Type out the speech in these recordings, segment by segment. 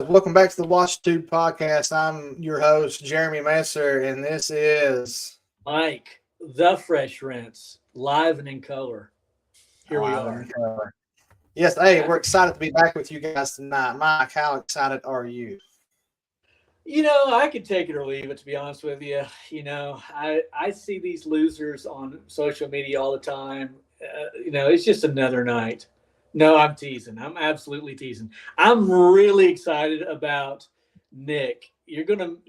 Welcome back to the Watchitude podcast. I'm your host, Jeremy Messer, and this is Mike, the Fresh Rinse, live and in color. Here we Live in are. Color. Yes, hey, we're After, excited to be back with you guys tonight. Mike, how excited are you? I could take it or leave it, to be honest with you. I see these losers on social media all the time. It's just another night. No, I'm teasing. I'm absolutely teasing. I'm really excited about Nick.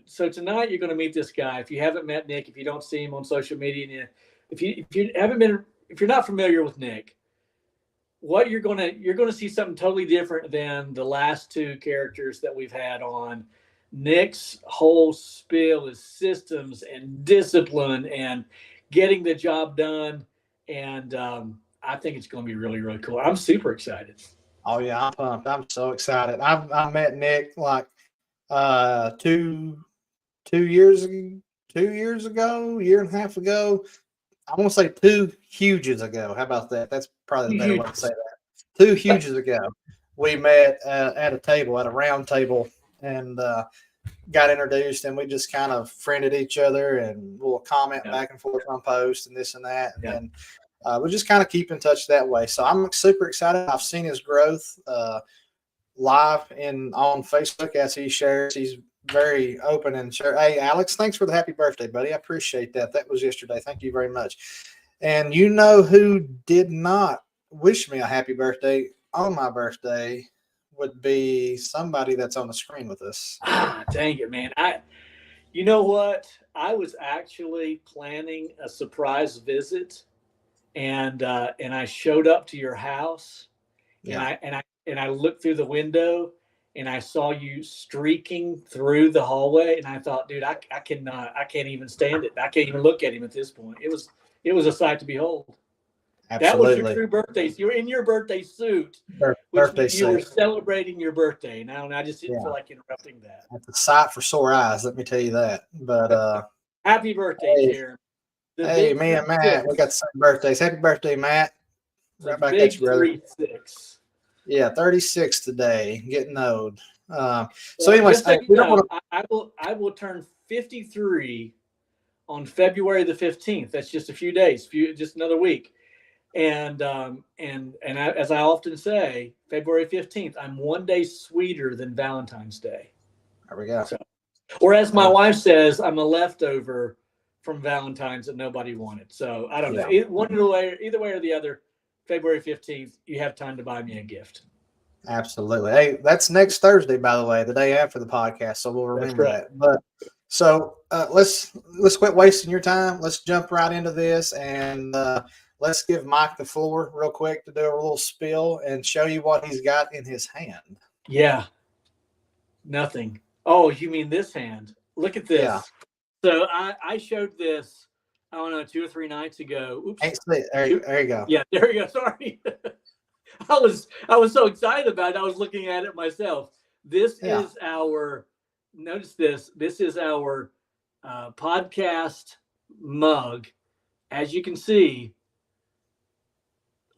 So tonight you're gonna meet this guy. If you haven't met Nick, if you don't see him on social media, and if you're not familiar with Nick, what you're gonna see something totally different than the last two characters that we've had on. Nick's whole spiel is systems and discipline and getting the job done, and I think it's going to be really really cool. I'm super excited. Oh yeah, I'm pumped. I'm so excited. I met Nick like two years 2 years ago, year and a half ago. I want to say two huges ago. How about that? That's probably the better way to say that. Two huges ago, we met at a table, at a round table, and got introduced, and we just kind of friended each other, and we'll comment Yeah, back and forth on posts and this and that, and yeah, then we just kind of keep in touch that way. So I'm super excited. I've seen his growth live in on Facebook as he shares. He's very open and share. Hey, Alex, thanks for the happy birthday, buddy. I appreciate that. That was yesterday. Thank you very much. And you know who did not wish me a happy birthday on my birthday would be somebody that's on the screen with us. dang it, man. You know what? I was actually planning a surprise visit, and I showed up to your house, and Yeah, I looked through the window, and I saw you streaking through the hallway, and I thought, dude, I can't even stand it. I can't even look at him at this point. It was a sight to behold. That was your absolutely. true birthday. You were in your birthday suit, which Birthday meant you were suit. celebrating your birthday. Now, and I just didn't feel Yeah, like interrupting that. that's a sight for sore eyes. Let me tell you that. But Happy birthday, hey, Jeremy. The hey, big me three and Matt, we got the six. same birthdays. Happy birthday, Matt. The Right back at you, big brother. 3-6. Yeah, 36 today, getting old. So, Well, anyways, just so hey, you we don't know, want I will turn 53 on February the 15th. That's just a few days, just another week. As I often say, February 15th, I'm one day sweeter than Valentine's Day. to. There we go. So, or as my Hey, wife says, I'm a leftover from Valentine's that nobody wanted. So I don't know. yeah, Either way or the other, February 15th, you have time to buy me a gift. absolutely. Hey, that's next Thursday, by the way, the day after the podcast. So we'll That's remember right. that. But so let's quit wasting your time. Let's jump right into this, and let's give Mike the floor real quick to do a little spill and show you what he's got in his hand. Yeah, nothing. Oh, you mean this hand? Look at Yeah, this. So I showed this, I don't know, 2 or 3 nights ago. Oops. ain't see there. Two. There you go. Yeah, there you go. Sorry. I was so excited about it. I was looking at it myself. This Yeah, is our Notice this. This is our podcast mug. As you can see,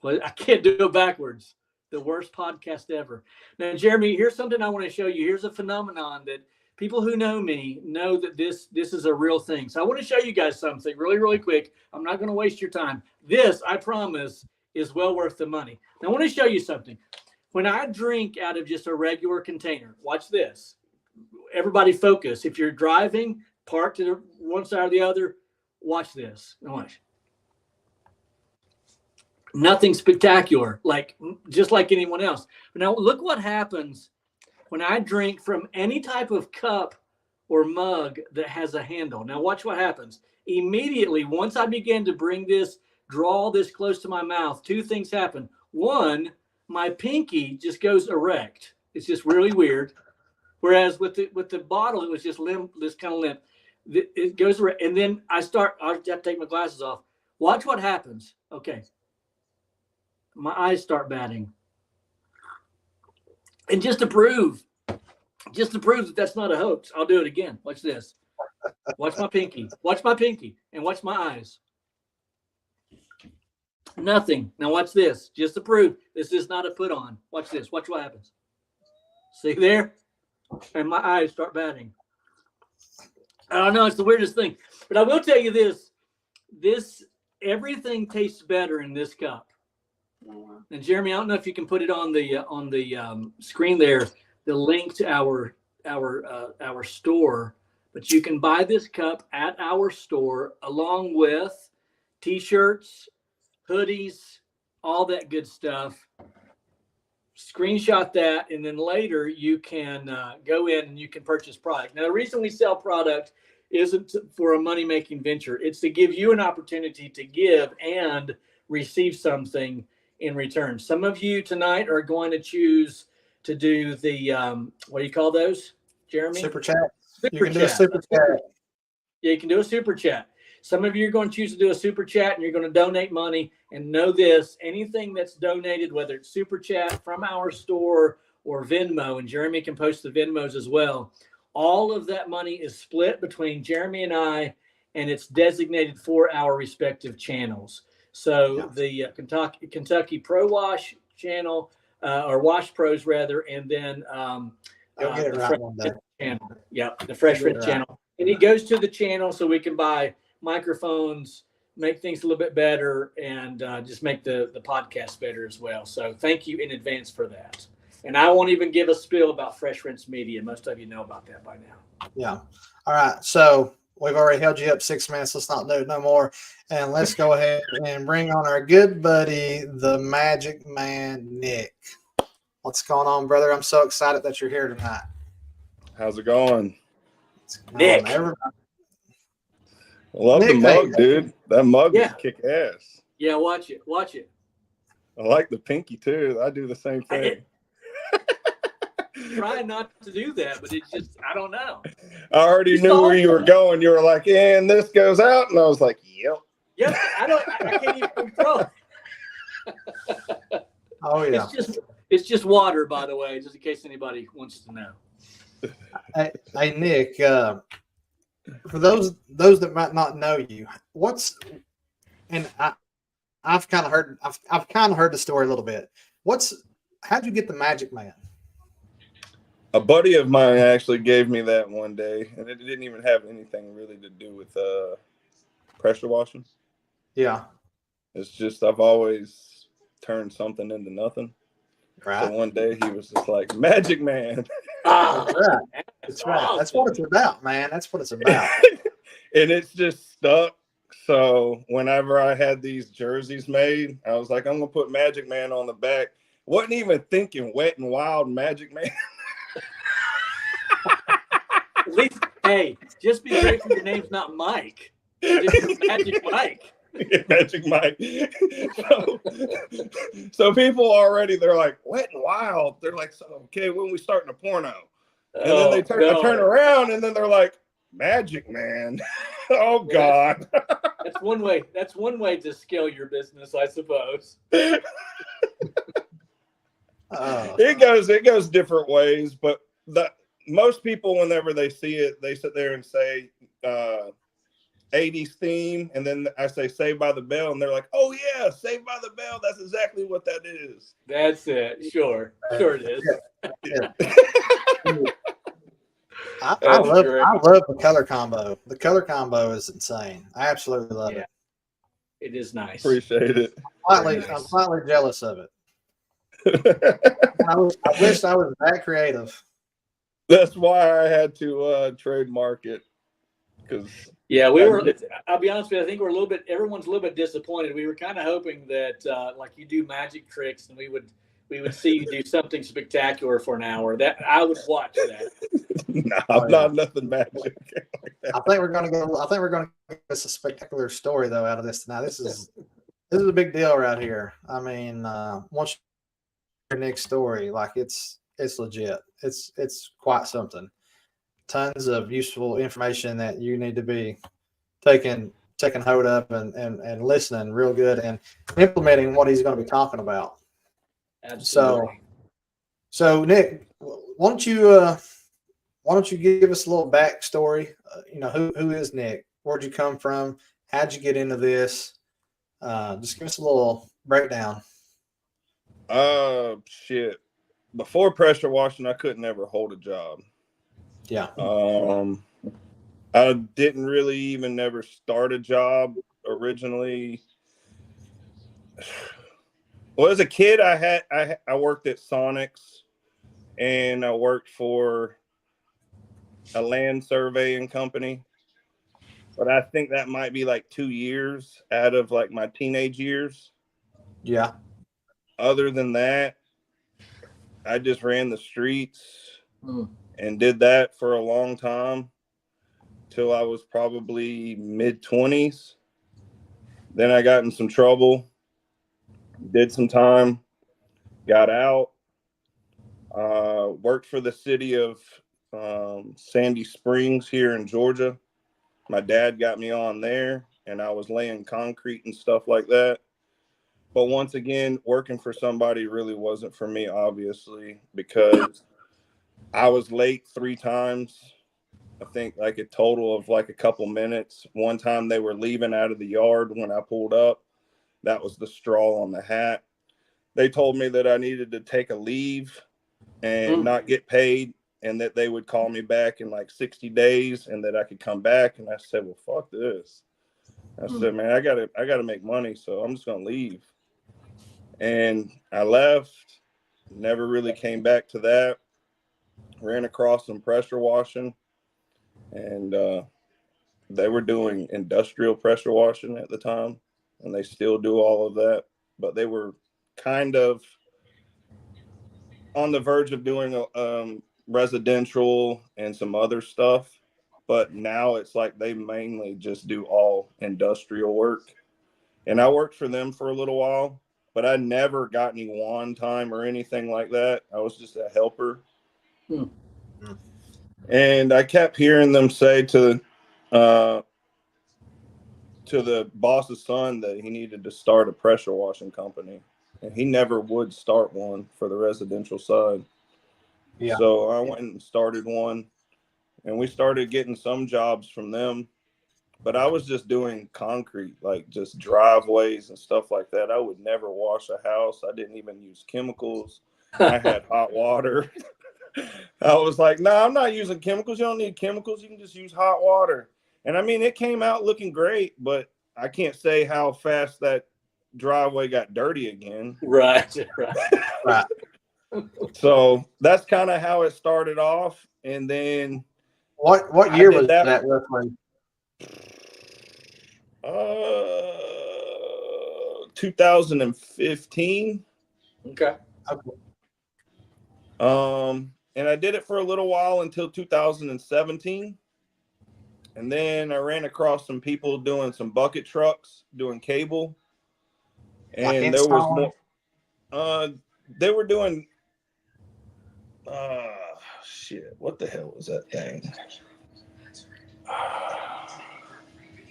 well, I can't do it backwards. The worst podcast ever. Now, Jeremy, here's something I want to show you. Here's a phenomenon that people who know me know that this is a real thing. So I want to show you guys something really, really quick. I'm not going to waste your time. This, I promise, is well worth the money. Now, I want to show you something. When I drink out of just a regular container, watch this. Everybody focus. If you're driving, park to the one side or the other, watch this. Now watch. Nothing spectacular, just like anyone else. But now look what happens when I drink from any type of cup or mug that has a handle. Now watch what happens. Immediately, once I begin to draw this close to my mouth, two things happen. One, my pinky just goes erect. It's just really weird. Whereas with the bottle, it was just limp, this kind of limp. It goes erect, and then I have to take my glasses off. Watch what happens. Okay, my eyes start batting, and just to prove that that's not a hoax, I'll do it again. Watch this. Watch my pinky. Watch my pinky, and watch my eyes. Nothing. Now watch this. Just to prove this is not a put on. Watch this. Watch what happens. See there? and my eyes start batting. I don't know. It's the weirdest thing. But I will tell you this. Everything tastes better in this cup. And Jeremy, I don't know if you can put it on the screen there, the link to our store, but you can buy this cup at our store along with t-shirts, hoodies, all that good stuff. Screenshot that, and then later you can go in and you can purchase product. Now, the reason we sell product isn't for a money-making venture. It's to give you an opportunity to give and receive something in return. Some of you tonight are going to choose to do the, what do you call those, Jeremy? Super chat. Super You can chat. do a super chat. Yeah, you can do a super chat. Some of you are going to choose to do a super chat and you're going to donate money. And know this, anything that's donated, whether it's super chat from our store or Venmo, and Jeremy can post the Venmos as well, all of that money is split between Jeremy and I, and it's designated for our respective channels. So the Kentucky Pro Wash channel, or Wash Pros rather, and then You'll get it the right Fresh one day. channel. Yep, the Fresh Rinse channel. And it goes to the channel so we can buy microphones, make things a little bit better, and just make the podcast better as well. So thank you in advance for that. And I won't even give a spiel about Fresh Rinse Media. Most of you know about that by now. Yeah. All right. So we've already held you up 6 minutes. Let's not do it no more. And let's go ahead and bring on our good buddy, the Magic Man, Nic. What's going on, brother? I'm so excited that you're here tonight. How's it going? Nic. I love the mug, dude. That mug is kick ass. Yeah, watch it. Watch it. I like the pinky too. I do the same thing. Try not to do that, but it's just, I don't know. I already knew where you were going. You were like, and this goes out. And I was like, yep. Yep. I can't even control it. Oh, yeah. It's just water, by the way, just in case anybody wants to know. Hey Nic, for those that might not know you, I've kind of heard the story a little bit. How'd you get the Magic Man? A buddy of mine actually gave me that one day, and it didn't even have anything really to do with pressure washing. Yeah. It's just I've always turned something into nothing. Right. So one day he was just like, Magic Man. That's right. That's right. That's what it's about, man. That's what it's about. And it's just stuck. So whenever I had these jerseys made, I was like, I'm going to put Magic Man on the back. Wasn't even thinking Wet and Wild Magic Man. At least, hey, just be grateful your name's not Mike. Just Magic Mike. Magic Mike. So people already, they're like, Wet and Wild. They're like, so, okay, when we starting a porno? And then I turn around and then they're like, Magic Man. Oh God. That's one way. That's one way to scale your business, I suppose. It goes different ways, but most people, whenever they see it, they sit there and say 80s theme, and then I say Saved by the Bell, and they're like, oh yeah, Saved by the Bell, that's exactly what that is. That's it. Sure it is. I love the color combo. The color combo is insane. I absolutely love it. It is nice. Appreciate it. I'm slightly jealous of it. I wish I was that creative. That's why I had to trademark it. Yeah, we were. I'll be honest with you. I think everyone's a little bit disappointed. We were kind of hoping that, like you do magic tricks, and we would see you do something spectacular for an hour. That I would watch that. No, not nothing magic. I think we're gonna get us a spectacular story though out of this tonight. This is a big deal right here. I mean, once you hear Nic's story, like it's legit. It's quite something. Tons of useful information that you need to be taking hold of and listening real good and implementing what he's going to be talking about. Absolutely. So Nic, why don't you give us a little backstory? Who is Nic? Where'd you come from? How'd you get into this? Just give us a little breakdown. Shit. Before pressure washing, I couldn't ever hold a job. Yeah. I didn't really even never start a job originally. Well, as a kid, I worked at Sonic's, and I worked for a land surveying company. But I think that might be like 2 years out of like my teenage years. Yeah. Other than that, I just ran the streets and did that for a long time till I was probably mid-20s. Then I got in some trouble, did some time, got out, worked for the city of Sandy Springs here in Georgia. My dad got me on there, and I was laying concrete and stuff like that. But once again, working for somebody really wasn't for me, obviously, because I was late 3 times. I think like a total of like a couple minutes. One time they were leaving out of the yard when I pulled up. That was the straw on the hat. They told me that I needed to take a leave and not get paid, and that they would call me back in like 60 days and that I could come back. And I said, well, fuck this. I said, man, I gotta make money, so I'm just gonna leave. And I left, never really came back to that. Ran across some pressure washing, and they were doing industrial pressure washing at the time, and they still do all of that, but they were kind of on the verge of doing residential and some other stuff. But now it's like they mainly just do all industrial work. And I worked for them for a little while, but I never got any wand time or anything like that. I was just a helper. And I kept hearing them say to the boss's son that he needed to start a pressure washing company, and he never would start one for the residential side. Yeah. So I went and started one, and we started getting some jobs from them. But I was just doing concrete, like just driveways and stuff like that. I would never wash a house. I didn't even use chemicals. I had hot water. I was like, no, I'm not using chemicals. You don't need chemicals. You can just use hot water. And I mean, it came out looking great, but I can't say how fast that driveway got dirty again. Right. So that's kind of how it started off. And then what year was that roughly? 2015. Okay. And I did it for a little while until 2017. And then I ran across some people doing some bucket trucks, doing cable. And like there was more, they were doing, shit, what the hell was that thing?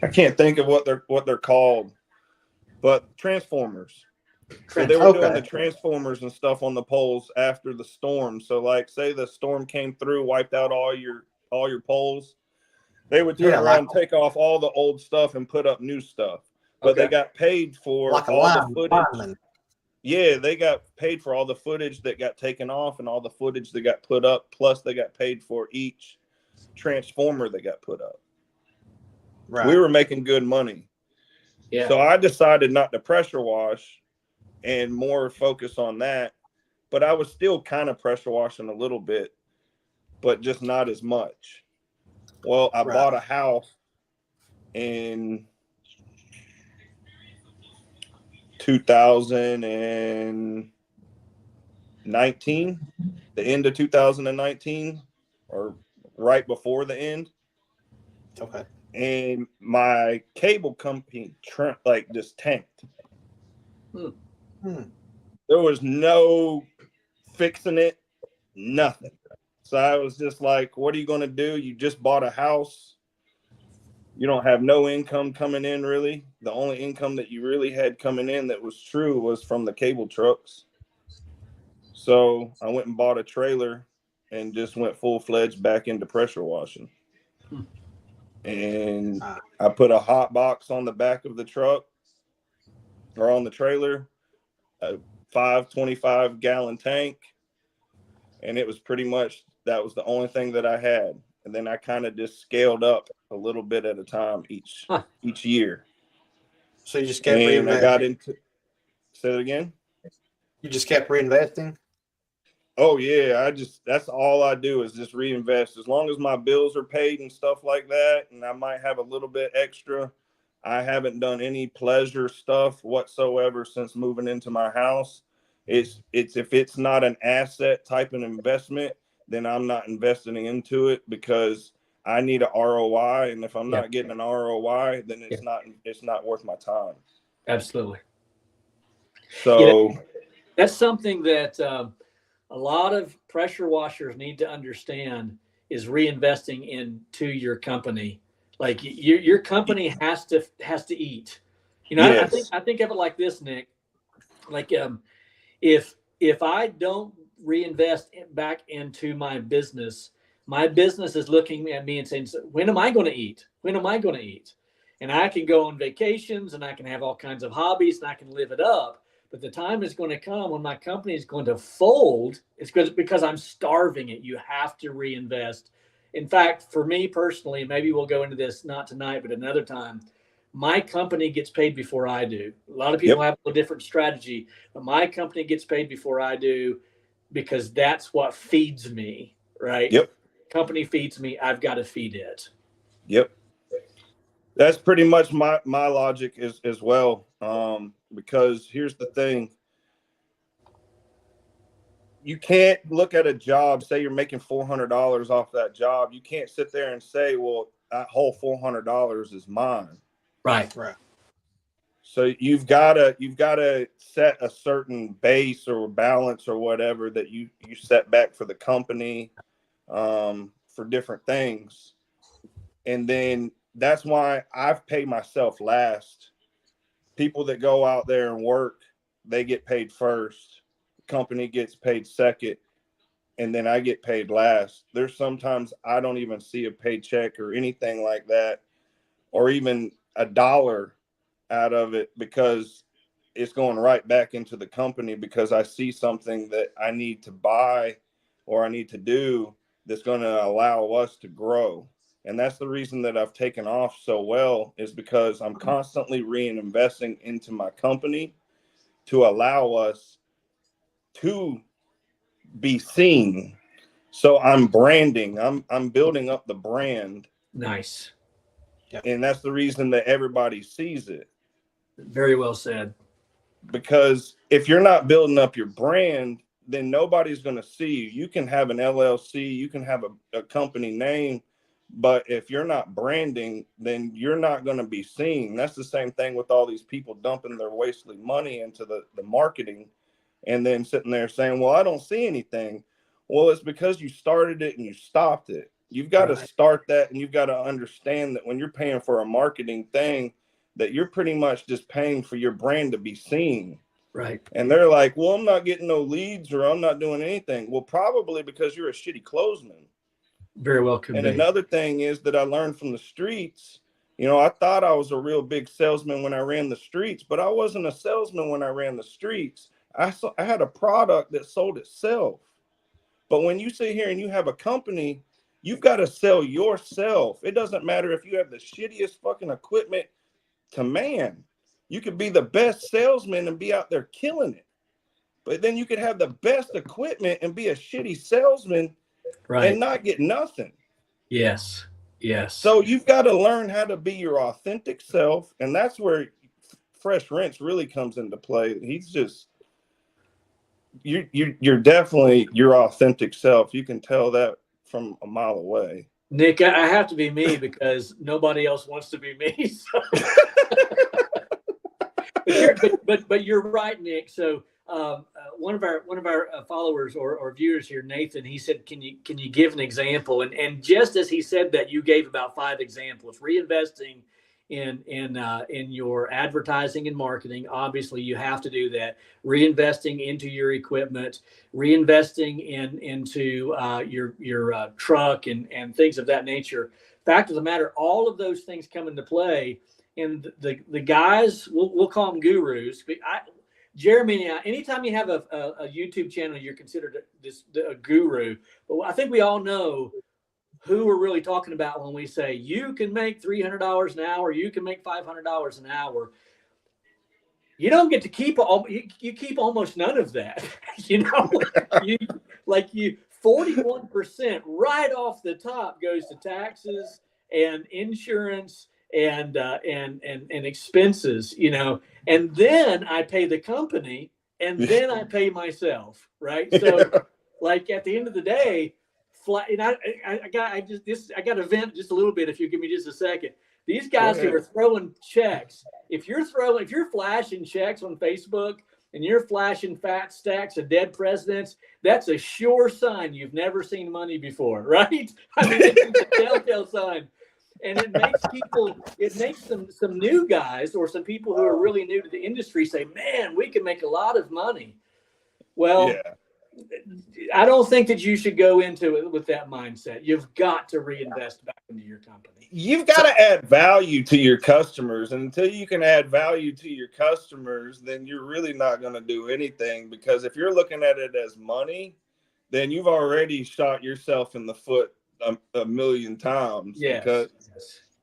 I can't think of what they're called, but transformers. So they were doing the transformers and stuff on the poles after the storm. So like, say the storm came through, wiped out all your poles, they would turn around, take off all the old stuff and put up new stuff. But they got paid for like all the footage. Yeah, they got paid for all the footage that got taken off and all the footage that got put up. Plus, they got paid for each transformer that got put up. Right. We were making good money. Yeah. So I decided not to pressure wash and more focus on that. But I was still kind of pressure washing a little bit, but just not as much. Well, I bought a house in 2019, the end of 2019, or right before the end. Okay. And my cable company just tanked. There was no fixing it, nothing. So I was just like, what are you going to do? You just bought a house. You don't have no income coming in, really. The only income that you really had coming in that was true was from the cable trucks. So I went and bought a trailer and just went full-fledged back into pressure washing. And I put a hot box on the back of the truck or on the trailer, a 525-gallon tank. And it was pretty much, that was the only thing that I had. and then I kind of just scaled up a little bit at a time each year. So you just kept And I got reinvesting. into. Say it again. You just kept reinvesting. Oh yeah, that's all I do is just reinvest. As long as my bills are paid and stuff like that, and I might have a little bit extra. I haven't done any pleasure stuff whatsoever since moving into my house. It's if it's not an asset type of investment, then I'm not investing into it because I need a ROI, and if I'm not getting an ROI, then it's not worth my time. Absolutely. So that's something that a lot of pressure washers need to understand is reinvesting into your company. Like your company has to eat. Yes. I think of it like this, Nick. Like if I don't reinvest back into my business is looking at me and saying, when am I going to eat? When am I going to eat? And I can go on vacations and I can have all kinds of hobbies and I can live it up. But the time is going to come when my company is going to fold. It's because I'm starving it. You have to reinvest. In fact, for me personally, maybe we'll go into this not tonight, but another time, my company gets paid before I do. A lot of people have a different strategy, but my company gets paid before I do because that's what feeds me, right? Yep. Company feeds me. I've got to feed it. Yep. That's pretty much my logic as well. Because here's the thing. You can't look at a job, say you're making $400 off that job. You can't sit there and say, well, that whole $400 is mine. Right. So you've got to set a certain base or balance or whatever that you set back for the company, for different things. And then that's why I've paid myself last. People that go out there and work, they get paid first. Company gets paid second, and then I get paid last. There's sometimes I don't even see a paycheck or anything like that, or even a dollar out of it because it's going right back into the company because I see something that I need to buy or I need to do that's going to allow us to grow. And that's the reason that I've taken off so well is because I'm constantly reinvesting into my company to allow us to be seen. So I'm branding, I'm building up the brand. Nice. And that's the reason that everybody sees it. Very well said. Because if you're not building up your brand, then nobody's going to see you. You can have an LLC, you can have a company name, but if you're not branding, then you're not going to be seen. That's the same thing with all these people dumping their wasteful money into the marketing and then sitting there saying, well, I don't see anything. Well, it's because you started it and you stopped it. You've got to start that, and you've got to understand that when you're paying for a marketing thing, that you're pretty much just paying for your brand to be seen. Right. And they're like, well, I'm not getting no leads or I'm not doing anything. Well, probably because you're a shitty closeman. Very well could and be. Another thing is that I learned from the streets. I thought I was a real big salesman when I ran the streets, but I wasn't a salesman when I ran the streets. I had a product that sold itself. But when you sit here and you have a company, you've got to sell yourself. It doesn't matter if you have the shittiest fucking equipment to man. You could be the best salesman and be out there killing it. But then you could have the best equipment and be a shitty salesman and not get nothing. Yes. So you've got to learn how to be your authentic self. And that's where Fresh Rinse really comes into play. He's just, you're definitely your authentic self. You can tell that from a mile away. Nick, I have to be me because nobody else wants to be me. So. but you're right, Nick. So one of our followers or viewers here, Nathan, he said, can you give an example? And just as he said that, you gave about 5 examples. Reinvesting in your advertising and marketing. Obviously, you have to do that. Reinvesting into your equipment, reinvesting into your truck and things of that nature. Fact of the matter, all of those things come into play. And the guys, we'll call them gurus. Jeremy, anytime you have a YouTube channel, you're considered a guru. But I think we all know who we're really talking about when we say you can make $300 an hour, you can make $500 an hour. You don't get to keep you keep almost none of that. you 41% right off the top goes to taxes and insurance and expenses, and then I pay the company and then I pay myself, right? So like at the end of the day, I got to vent just a little bit if you give me just a second. These guys who are throwing checks, if you're flashing checks on Facebook and you're flashing fat stacks of dead presidents, that's a sure sign you've never seen money before, right? I mean, it's a telltale sign. And it makes some new guys or some people who are really new to the industry say, man, we can make a lot of money. Well, I don't think that you should go into it with that mindset. You've got to reinvest back into your company. You've got to add value to your customers. And until you can add value to your customers, then you're really not going to do anything. Because if you're looking at it as money, then you've already shot yourself in the foot a million times. Yes. Because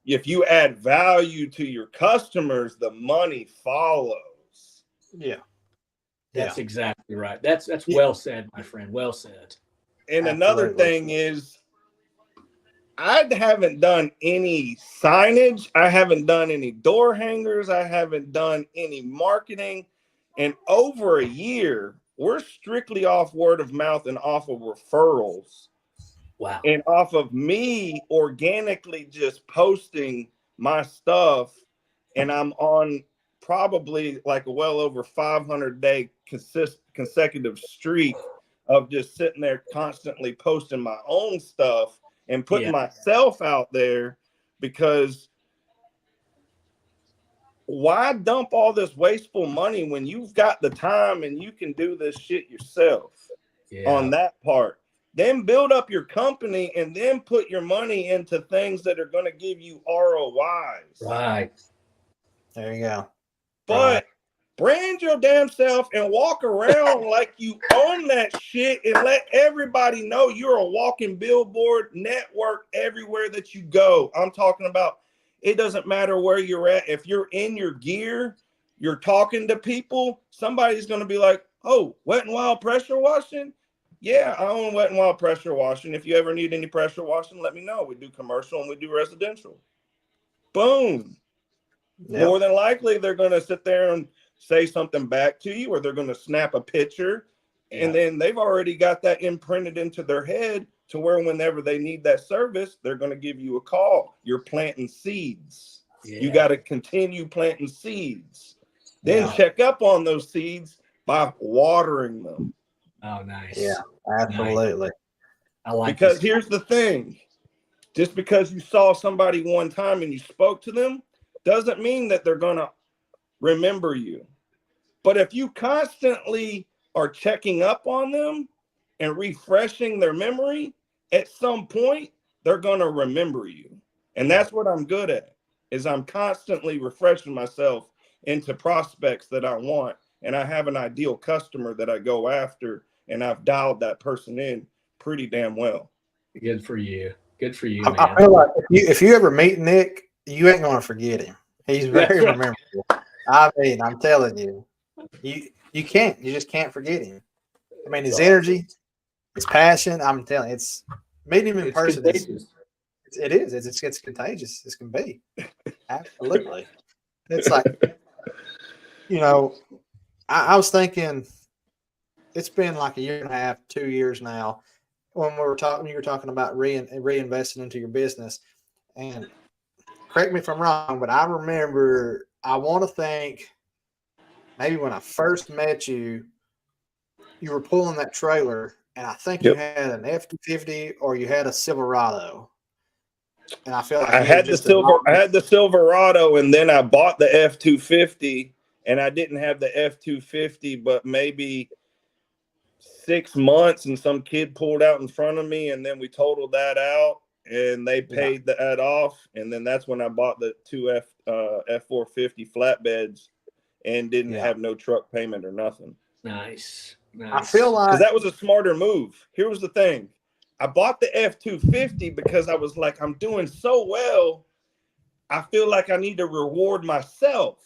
if you add value to your customers, the money follows. Yeah. That's exactly right. That's well said, my friend. Well said. And another thing is, I haven't done any signage. I haven't done any door hangers. I haven't done any marketing. In over a year, we're strictly off word of mouth and off of referrals. Wow. And off of me organically just posting my stuff. And I'm on probably like a well over 500-day consecutive streak of just sitting there constantly posting my own stuff and putting myself out there, because why dump all this wasteful money when you've got the time and you can do this shit yourself on that part? Then build up your company and then put your money into things that are going to give you ROIs. Right. There you go. But brand your damn self and walk around like you own that shit and let everybody know you're a walking billboard network everywhere that you go. I'm talking about, it doesn't matter where you're at. If you're in your gear, you're talking to people, somebody's going to be like, oh, Wet n Wild pressure washing? Yeah, I own Wet n Wild pressure washing. If you ever need any pressure washing, let me know. We do commercial and we do residential. Boom. Yep. More than likely, they're going to sit there and say something back to you, or they're going to snap a picture, and then they've already got that imprinted into their head to where whenever they need that service, they're going to give you a call. You're planting seeds. You got to continue planting seeds. Then check up on those seeds by watering them. Oh, nice. Yeah, absolutely. Nice. I like because here's the thing. Just because you saw somebody one time and you spoke to them doesn't mean that they're going to remember you. But if you constantly are checking up on them and refreshing their memory, at some point, they're going to remember you. And that's what I'm good at, is I'm constantly refreshing myself into prospects that I want. And I have an ideal customer that I go after, and I've dialed that person in pretty damn well. Good for you. Good for you, man. I feel like if you ever meet Nick, you ain't going to forget him. He's very memorable. I mean, I'm telling you, you can't. You just can't forget him. I mean, his energy, his passion. I'm telling you, it's meeting him in person. It is. It's contagious. It can be. Absolutely. It's like, I was thinking, it's been like a year and a half, 2 years now, when you were talking about reinvesting into your business. And correct me if I'm wrong, but I remember, I want to think maybe when I first met you, you were pulling that trailer, and I think you had an F-250 or you had a Silverado. And I feel like I had the Silverado, and then I bought the F-250, and I didn't have the F-250, but maybe 6 months, and some kid pulled out in front of me, and then we totaled that out, and they paid that off, and then that's when I bought the two F-450 flatbeds, and didn't have no truck payment or nothing. Nice. I feel like, because that was a smarter move. Here was the thing: I bought the F-250 because I was like, I'm doing so well. I feel like I need to reward myself.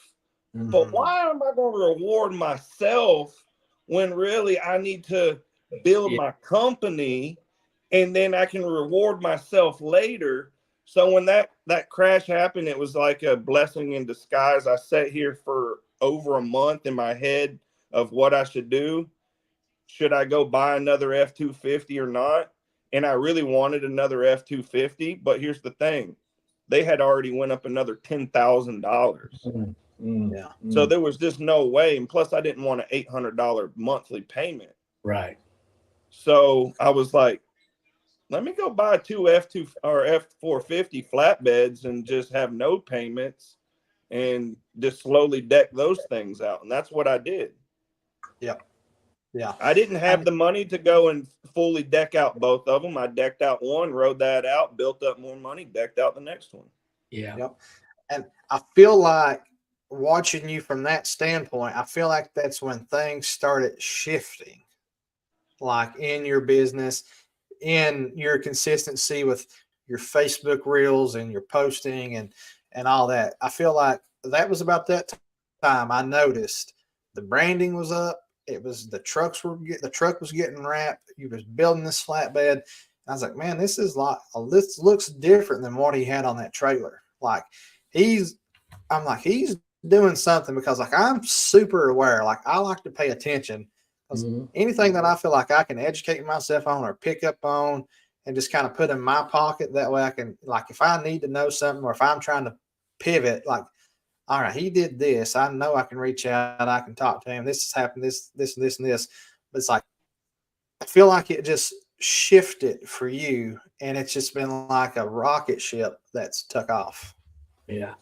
Mm-hmm. But why am I going to reward myself when really I need to build my company and then I can reward myself later? So when that crash happened, it was like a blessing in disguise. I sat here for over a month in my head of what I should do. Should I go buy another F-250 or not? And I really wanted another F-250, but here's the thing. They had already went up another $10,000. Mm-hmm. Yeah. So there was just no way. And plus I didn't want an $800 monthly payment. Right. So I was like, let me go buy two F2 or F450 flatbeds and just have no payments and just slowly deck those things out. And that's what I did. Yep. Yeah. I didn't have the money to go and fully deck out both of them. I decked out one, rode that out, built up more money, decked out the next one. Yeah. Yep. And I feel like watching you from that standpoint, I feel like that's when things started shifting, like in your business, in your consistency with your Facebook reels and your posting and all that. I feel like that was about that time I noticed the branding was up. It was the truck was getting wrapped. You was building this flatbed. I was like, man, this looks different than what he had on that trailer. Like he's doing something because like I'm super aware. Like I like to pay attention. Anything that I feel like I can educate myself on or pick up on and just kind of put in my pocket, that way I can, like, if I need to know something or if I'm trying to pivot, like, all right, he did this, I know I can reach out, I can talk to him, this has happened, this and this. But it's like, I feel like it just shifted for you and it's just been like a rocket ship that's took off. Yeah.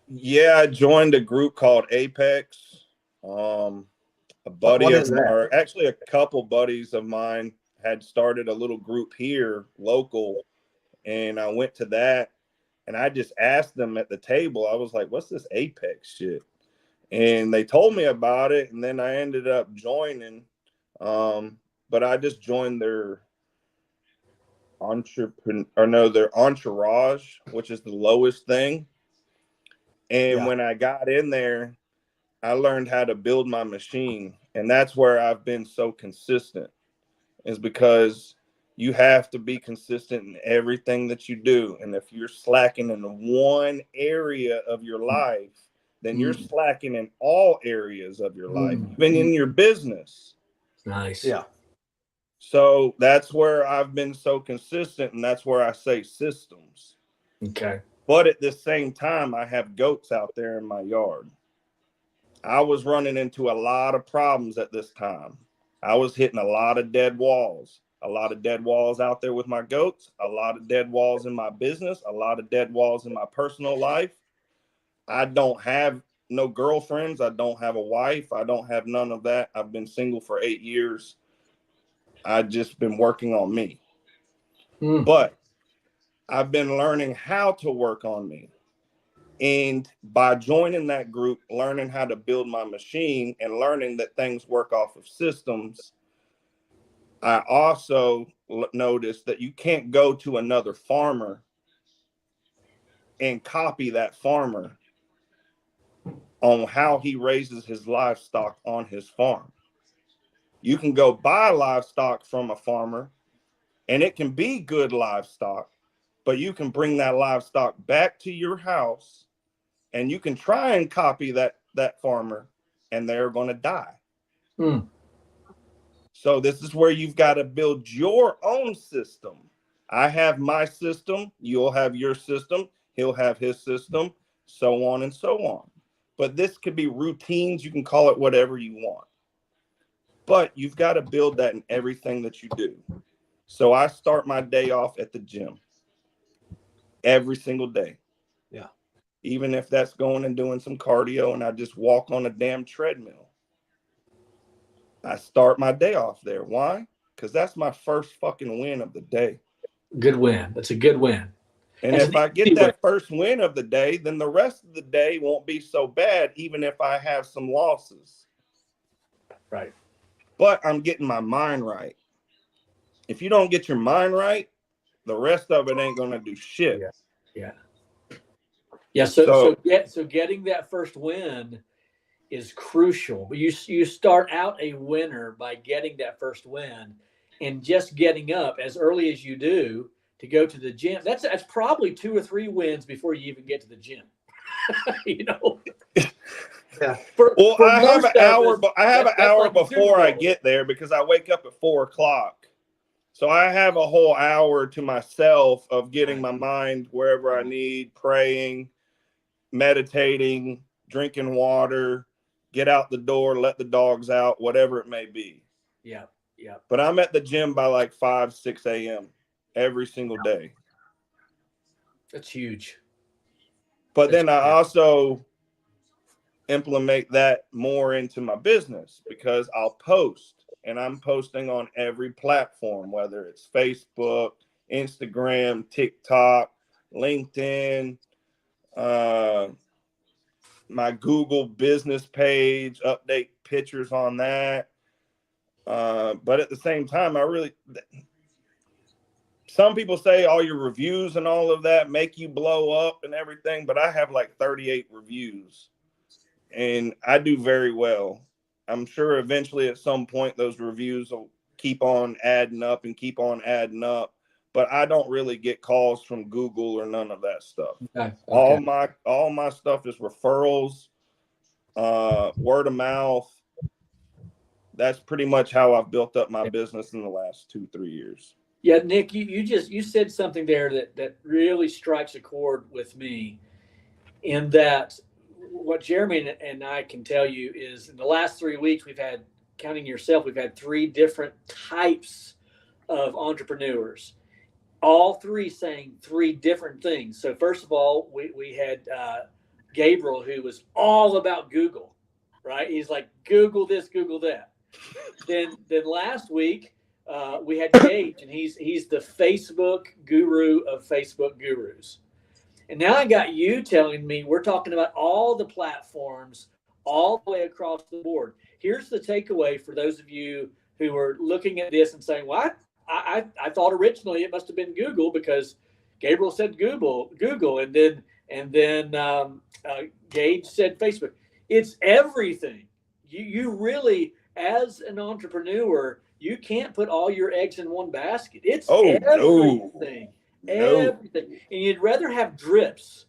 Yeah, I joined a group called Apex. A buddy of mine, or actually a couple buddies of mine, had started a little group here local, and I went to that and I just asked them at the table. I was like, what's this Apex shit? And they told me about it, and then I ended up joining. But I just joined their their entourage, which is the lowest thing. And when I got in there, I learned how to build my machine. And that's where I've been so consistent, is because you have to be consistent in everything that you do. And if you're slacking in one area of your life, then you're slacking in all areas of your life, even in your business. Nice. Yeah. So that's where I've been so consistent. And that's where I say systems. Okay. But at the same time, I have goats out there in my yard. I was running into a lot of problems at this time. I was hitting a lot of dead walls out there with my goats, a lot of dead walls in my business, a lot of dead walls in my personal life. I don't have no girlfriends. I don't have a wife. I don't have none of that. I've been single for 8 years. I've just been working on me. But I've been learning how to work on me. And by joining that group, learning how to build my machine and learning that things work off of systems, I also noticed that you can't go to another farmer and copy that farmer on how he raises his livestock on his farm. You can go buy livestock from a farmer and it can be good livestock, but you can bring that livestock back to your house and you can try and copy that farmer and they're going to die. So this is where you've got to build your own system. I have my system. You'll have your system. He'll have his system, so on and so on. But this could be routines. You can call it whatever you want. But you've got to build that in everything that you do. So I start my day off at the gym every single day. Yeah. Even if that's going and doing some cardio and I just walk on a damn treadmill. I start my day off there. Why? Because that's my first fucking win of the day. Good win. That's a good win. And if I get that first win of the day, then the rest of the day won't be so bad, even if I have some losses. Right. But I'm getting my mind right. if you don't get your mind right, the rest of it ain't gonna do shit. Yeah. So getting that first win is crucial. But you start out a winner by getting that first win, and just getting up as early as you do to go to the gym. That's probably 2 or 3 wins before you even get to the gym. You know. Yeah. I have an hour, but I have an hour like before I get there because I wake up at 4 o'clock. So I have a whole hour to myself of getting my mind wherever I need, praying, meditating, drinking water, get out the door, let the dogs out, whatever it may be. Yeah. But I'm at the gym by like 5, 6 a.m. every single day. That's huge. But then I also implement that more into my business because I'll post, and I'm posting on every platform, whether it's Facebook, Instagram, TikTok, LinkedIn, my Google business page, update pictures on that. But at the same time, some people say all your reviews and all of that make you blow up and everything, but I have like 38 reviews and I do very well. I'm sure eventually at some point those reviews will keep on adding up, but I don't really get calls from Google or none of that stuff. Okay. All my stuff is referrals, word of mouth. That's pretty much how I've built up my business in the last 2-3 years. Yeah, Nick, you said something there that really strikes a chord with me, in that what Jeremy and I can tell you is in the last 3 weeks we've had, counting yourself, we've had 3 different types of entrepreneurs, all 3 saying 3 different things. So first of all, we had Gabriel, who was all about Google, right? He's like, Google this, Google that. Then last week we had Gage, and he's the Facebook guru of Facebook gurus. And now I got you telling me we're talking about all the platforms all the way across the board. Here's the takeaway for those of you who are looking at this and saying, "What? I thought originally it must have been Google because Gabriel said Google, and then Gage said Facebook." It's everything. You really, as an entrepreneur, you can't put all your eggs in one basket. It's everything. Everything. And you'd rather have drips.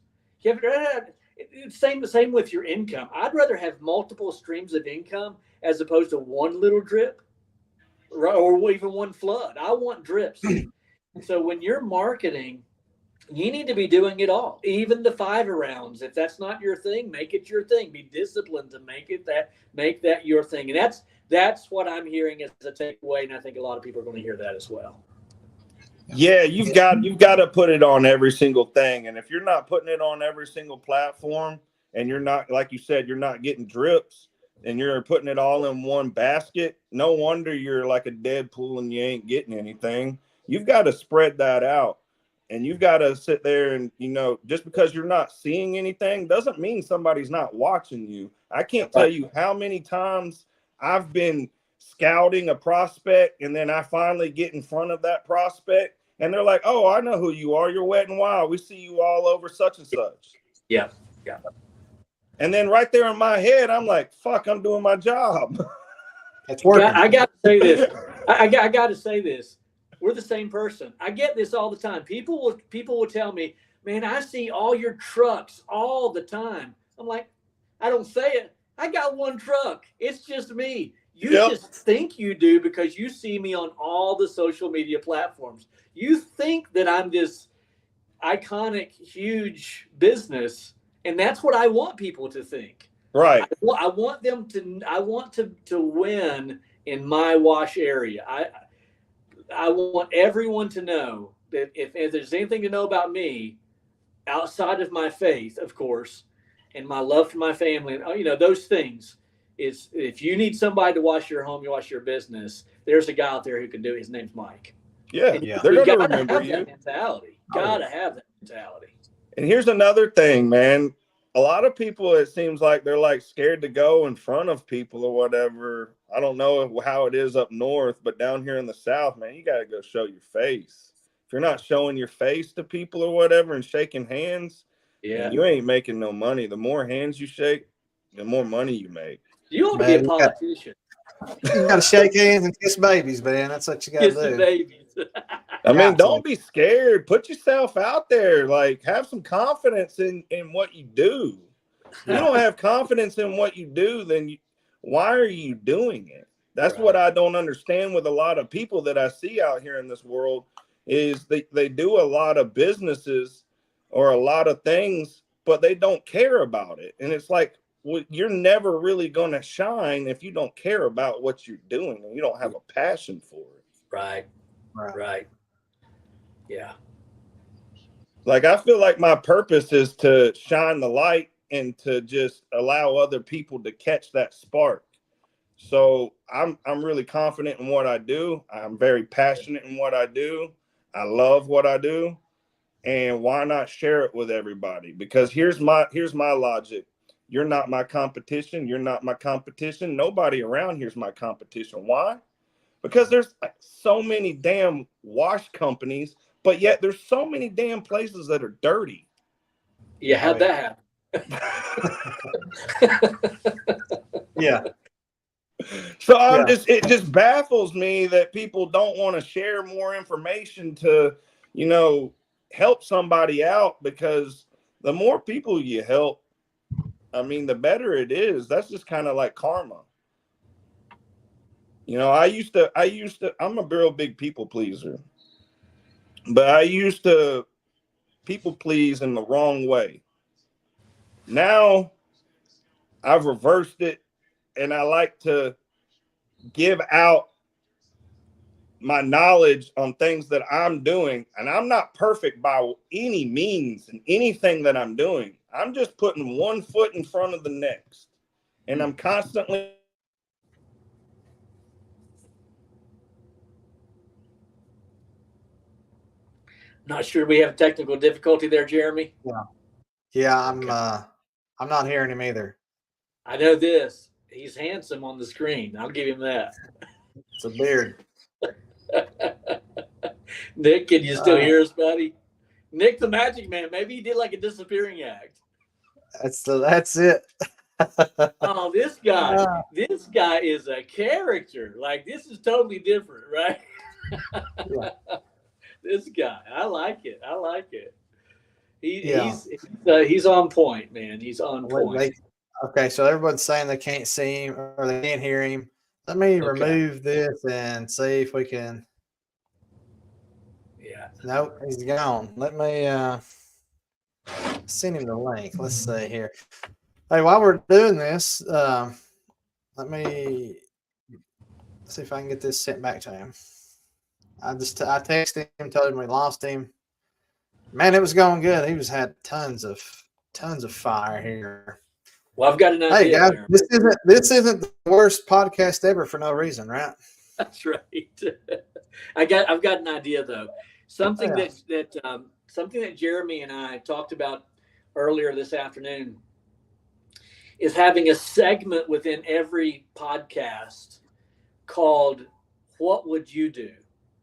Same with your income. I'd rather have multiple streams of income as opposed to one little drip or even one flood. I want drips. So when you're marketing, you need to be doing it all, even the 5 rounds. If that's not your thing, make it your thing. Be disciplined to make that your thing. And that's what I'm hearing as a takeaway, and I think a lot of people are going to hear that as well. Yeah, you've got to put it on every single thing. And if you're not putting it on every single platform, and you're not, like you said, you're not getting drips, and you're putting it all in one basket, no wonder you're like a Deadpool and you ain't getting anything. You've got to spread that out. And you've got to sit there and, just because you're not seeing anything doesn't mean somebody's not watching you. I can't tell you how many times I've been scouting a prospect, and then I finally get in front of that prospect, and they're like, "Oh, I know who you are. You're Wet and Wild. We see you all over such and such." Yeah. And then right there in my head, I'm like, "Fuck, I'm doing my job." It's working. I got to say this. I got to say this. We're the same person. I get this all the time. People will tell me, "Man, I see all your trucks all the time." I'm like, I don't say it. I got one truck. It's just me. You just think you do because you see me on all the social media platforms. You think that I'm this iconic, huge business, and that's what I want people to think. Right. I want them to win in my wash area. I want everyone to know that if there's anything to know about me outside of my faith, of course, and my love for my family, and those things, is if you need somebody to wash your home, you wash your business, there's a guy out there who can do it. His name's Mike. Yeah. They're going to remember you. That mentality. Gotta have that mentality. And here's another thing, man. A lot of people, it seems like they're like scared to go in front of people or whatever. I don't know how it is up north, but down here in the South, man, you got to go show your face. If you're not showing your face to people or whatever and shaking hands, Yeah, you ain't making no money. The more hands you shake, the more money you make. You ought to be a politician. You got to shake hands and kiss babies, man. That's what you got to do. Kiss babies. I mean, don't be scared. Put yourself out there. Like, have some confidence in what you do. If you don't have confidence in what you do, then why are you doing it? That's what I don't understand with a lot of people that I see out here in this world is they do a lot of businesses or a lot of things, but they don't care about it. And it's like, well, you're never really going to shine if you don't care about what you're doing and you don't have a passion for it. Right. Yeah. Like, I feel like my purpose is to shine the light and to just allow other people to catch that spark. So I'm really confident in what I do. I'm very passionate in what I do. I love what I do. And why not share it with everybody? Because here's my logic. You're not my competition. You're not my competition. Nobody around here's my competition. Why? Because there's so many damn wash companies, but yet there's so many damn places that are dirty. Yeah, how'd that happen? Yeah. So it just baffles me that people don't want to share more information to, help somebody out, because the more people you help, I mean, the better it is. That's just kind of like karma. I'm a real big people pleaser, but I used to people please in the wrong way. Now I've reversed it, and I like to give out my knowledge on things that I'm doing. And I'm not perfect by any means in anything that I'm doing. I'm just putting one foot in front of the next. And I'm constantly Not sure we have technical difficulty there, Jeremy. Yeah, I'm not hearing him either. I know this. He's handsome on the screen. I'll give him that. It's a beard. Nick, can you still hear us, buddy? Nick the Magic Man. Maybe he did like a disappearing act. That's it. Oh, this guy is a character. Like, this is totally different, right? Yeah. This guy, I like it. He's on point, man. He's on point. Okay, so everyone's saying they can't see him or they can't hear him. Let me remove this and see if we can. Yeah. Nope, he's gone. Let me send him the link. Let's see here. Hey, while we're doing this, let me see if I can get this sent back to him. I texted him, told him we lost him. Man, it was going good. He had tons of fire here. Well, I've got an idea. Hey guys, this isn't the worst podcast ever for no reason, right? That's right. I've got an idea though. Something that Jeremy and I talked about earlier this afternoon is having a segment within every podcast called "What Would You Do?"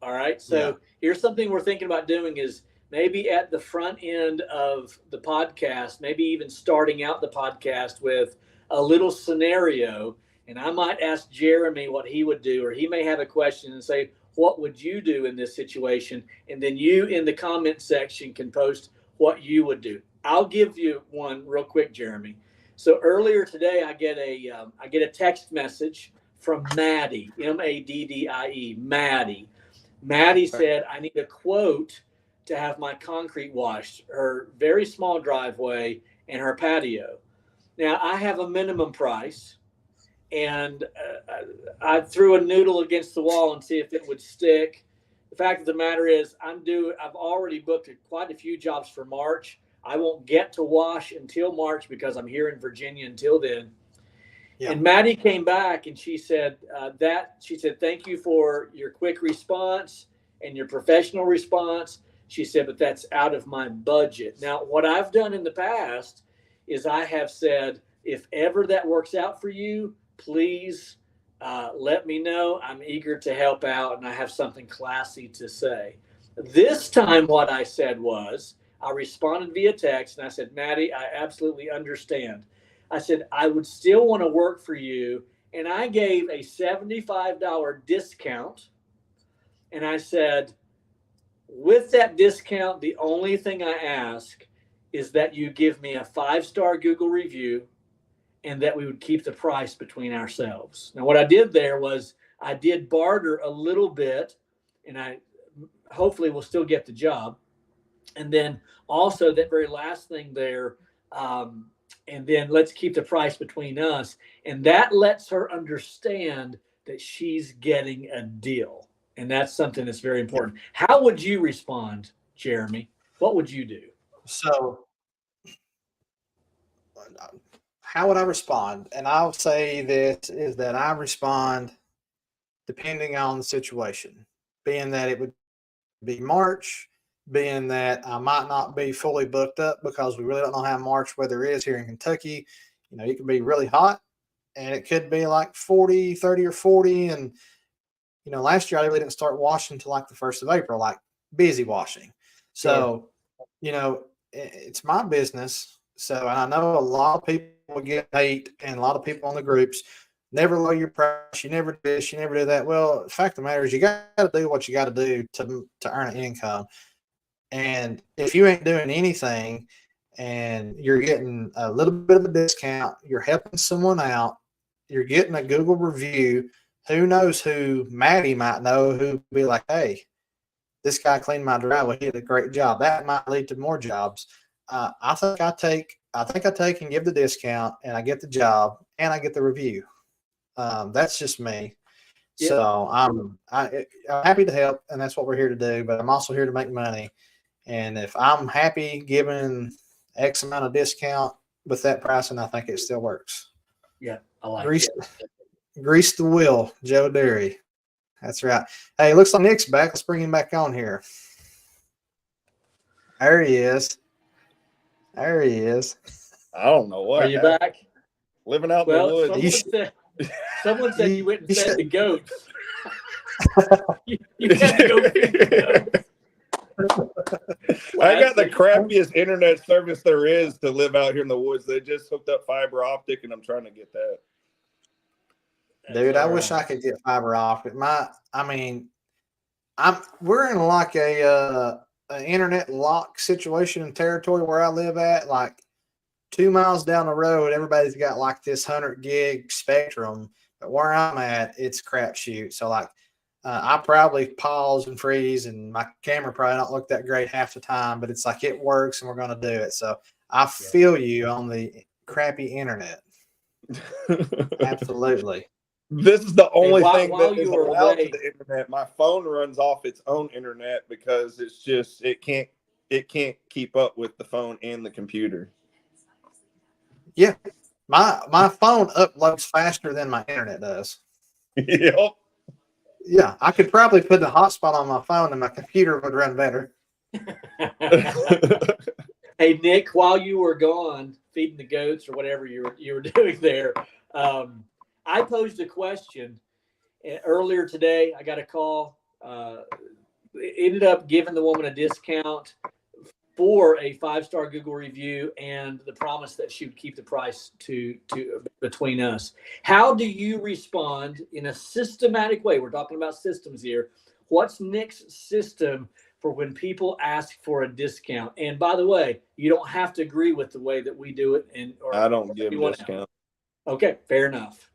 All right. So here's something we're thinking about doing is maybe at the front end of the podcast, maybe even starting out the podcast with a little scenario. And I might ask Jeremy what he would do, or he may have a question and say, what would you do in this situation? And then you in the comment section can post what you would do. I'll give you one real quick, Jeremy. So earlier today, I get a text message from Maddie, Maddie. Maddie said, I need a quote to have my concrete washed, her very small driveway and her patio. Now, I have a minimum price, and I threw a noodle against the wall and see if it would stick. The fact of the matter is, I've already booked quite a few jobs for March. I won't get to wash until March because I'm here in Virginia until then. Yeah. And Maddie came back and she said, thank you for your quick response and your professional response. She said, but that's out of my budget. Now, what I've done in the past is I have said, if ever that works out for you, please let me know. I'm eager to help out, and I have something classy to say. This time, what I said was, I responded via text, and I said, Maddie, I absolutely understand. I said, I would still want to work for you, and I gave a $75 discount, and I said, with that discount, the only thing I ask is that you give me a 5-star Google review and that we would keep the price between ourselves. Now, what I did there was I did barter a little bit, and I hopefully will still get the job. And then also that very last thing there, and then let's keep the price between us. And that lets her understand that she's getting a deal. And that's something that's very important. How would you respond, Jeremy? What would you do? So how would I respond? And I'll say this is that I respond depending on the situation, being that it would be March, being that I might not be fully booked up because we really don't know how March weather is here in Kentucky. You know, it could be really hot and it could be like 40, 30 or 40. And, you know, last year I really didn't start washing until like the 1st of April, like busy washing. So, you know, it's my business. So, and I know a lot of people get hate and a lot of people on the groups never lower your price. You never do this, you never do that. Well, the fact of the matter is you got to do what you got to do to earn an income. And if you ain't doing anything and you're getting a little bit of a discount, you're helping someone out, you're getting a Google review, who knows who Maddie might know who be like, hey, this guy cleaned my driveway. He did a great job. That might lead to more jobs. I think I take and give the discount, and I get the job, and I get the review. That's just me. Yeah. So I'm happy to help, and that's what we're here to do. But I'm also here to make money. And if I'm happy giving X amount of discount with that pricing, I think it still works. Yeah, I like Grease the wheel, Joe Derry. That's right. Hey, looks like Nick's back. Let's bring him back on here. There he is. There he is. I don't know what. Are you back? Living out in the woods. Someone said you went and fed the goats. you had to go feed the goats. I got the crappiest internet service there is to live out here in the woods. They just hooked up fiber optic, and I'm trying to get that. Dude, I wish I could get fiber optic. We're in like an internet lock situation in territory where I live at. Like 2 miles down the road, everybody's got like this 100 gig spectrum. But where I'm at, it's crapshoot. So like, I probably pause and freeze, and my camera probably don't look that great half the time. But it's like it works, and we're going to do it. So I feel you on the crappy internet. Absolutely. This is the only thing that is allowed to the internet. My phone runs off its own internet because it's just it can't keep up with the phone and the computer. Yeah, my phone uploads faster than my internet does. Yep. Yeah, I could probably put the hotspot on my phone and my computer would run better. Hey Nick, while you were gone feeding the goats or whatever you were doing there, I posed a question earlier today. I got a call. Ended up giving the woman a discount for a 5-star Google review and the promise that she would keep the price to between us. How do you respond in a systematic way? We're talking about systems here. What's Nick's system for when people ask for a discount? And by the way, you don't have to agree with the way that we do it. I don't give a discount. Okay, fair enough.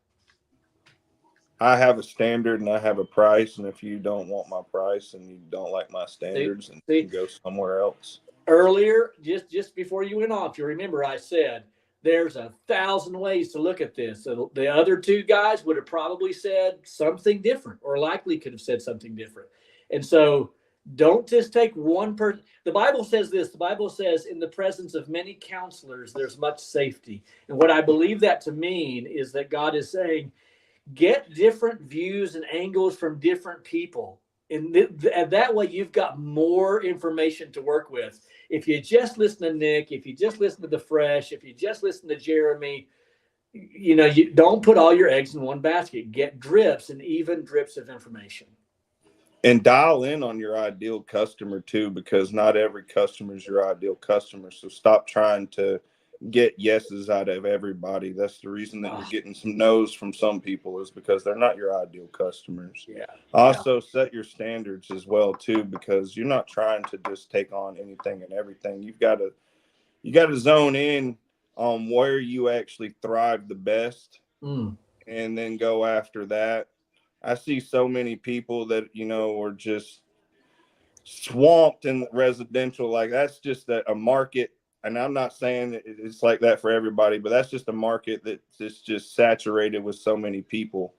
I have a standard and I have a price, and if you don't want my price and you don't like my standards, then you can go somewhere else. Earlier, just before you went off, you remember I said there's 1,000 ways to look at this. So the other two guys would have probably said something different, or likely could have said something different. And so don't just take one person. The Bible says this. The Bible says in the presence of many counselors, there's much safety. And what I believe that to mean is that God is saying, get different views and angles from different people. And that way you've got more information to work with. If you just listen to Nick, if you just listen to The Fresh, if you just listen to Jeremy, you don't put all your eggs in one basket. Get drips and even drips of information. And dial in on your ideal customer too, because not every customer is your ideal customer. So stop trying to get yeses out of everybody. That's the reason that you're getting some no's from some people, is because they're not your ideal customers. Yeah. Also set your standards as well too, because you're not trying to just take on anything and everything. You got to zone in on where you actually thrive the best, and then go after that. I see so many people that, are just swamped in residential. Like, that's just a market. And I'm not saying it's like that for everybody, but that's just a market that's just saturated with so many people.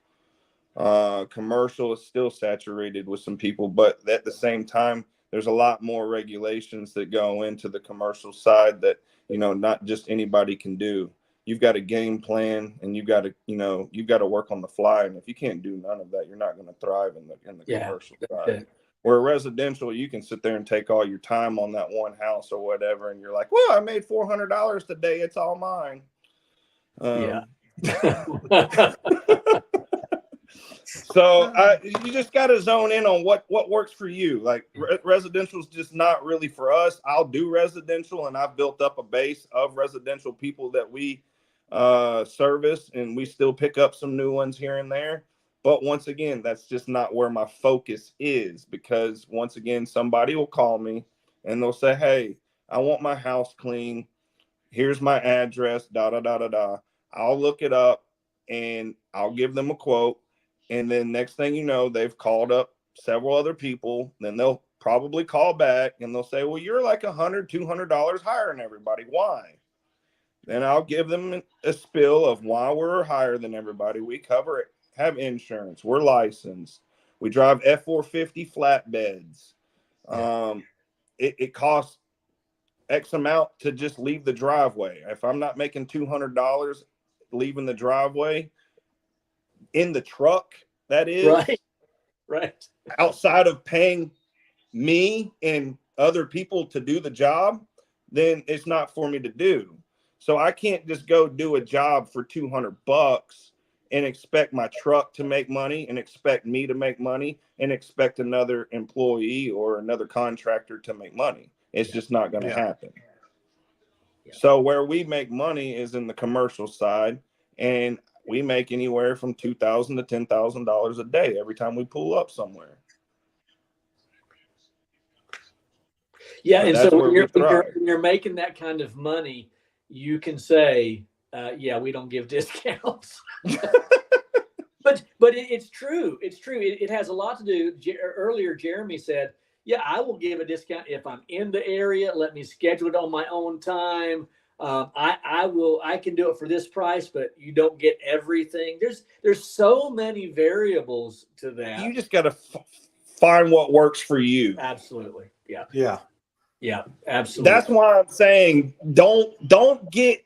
Commercial is still saturated with some people, but at the same time, there's a lot more regulations that go into the commercial side that, not just anybody can do. You've got a game plan, and you've got to work on the fly. And if you can't do none of that, you're not going to thrive in the commercial side. Where residential, you can sit there and take all your time on that one house or whatever, and you're like, well, I made $400 today. It's all mine. So you just got to zone in on what works for you. Like, residential is just not really for us. I'll do residential, and I've built up a base of residential people that we service, and we still pick up some new ones here and there. But once again, that's just not where my focus is, because once again, somebody will call me and they'll say, hey, I want my house clean. Here's my address, da, da, da, da, da. I'll look it up and I'll give them a quote. And then next thing you know, they've called up several other people. Then they'll probably call back and they'll say, well, you're like $100, $200 higher than everybody. Why? Then I'll give them a spiel of why we're higher than everybody. We cover it, have insurance, we're licensed, we drive F450 flatbeds. It costs X amount to just leave the driveway. If I'm not making $200 leaving the driveway in the truck, that is right outside of paying me and other people to do the job, then it's not for me to do. So I can't just go do a job for $200 and expect my truck to make money, and expect me to make money, and expect another employee or another contractor to make money. It's just not going to happen. So where we make money is in the commercial side, and we make anywhere from $2,000 to $10,000 a day every time we pull up somewhere. Yeah, but and so when you're making that kind of money, you can say, we don't give discounts. but it's true. It's true. It has a lot to do. Earlier, Jeremy said, I will give a discount if I'm in the area. Let me schedule it on my own time. I can do it for this price, but you don't get everything. There's so many variables to that. You just got to find what works for you. Absolutely. Yeah, absolutely. That's why I'm saying don't get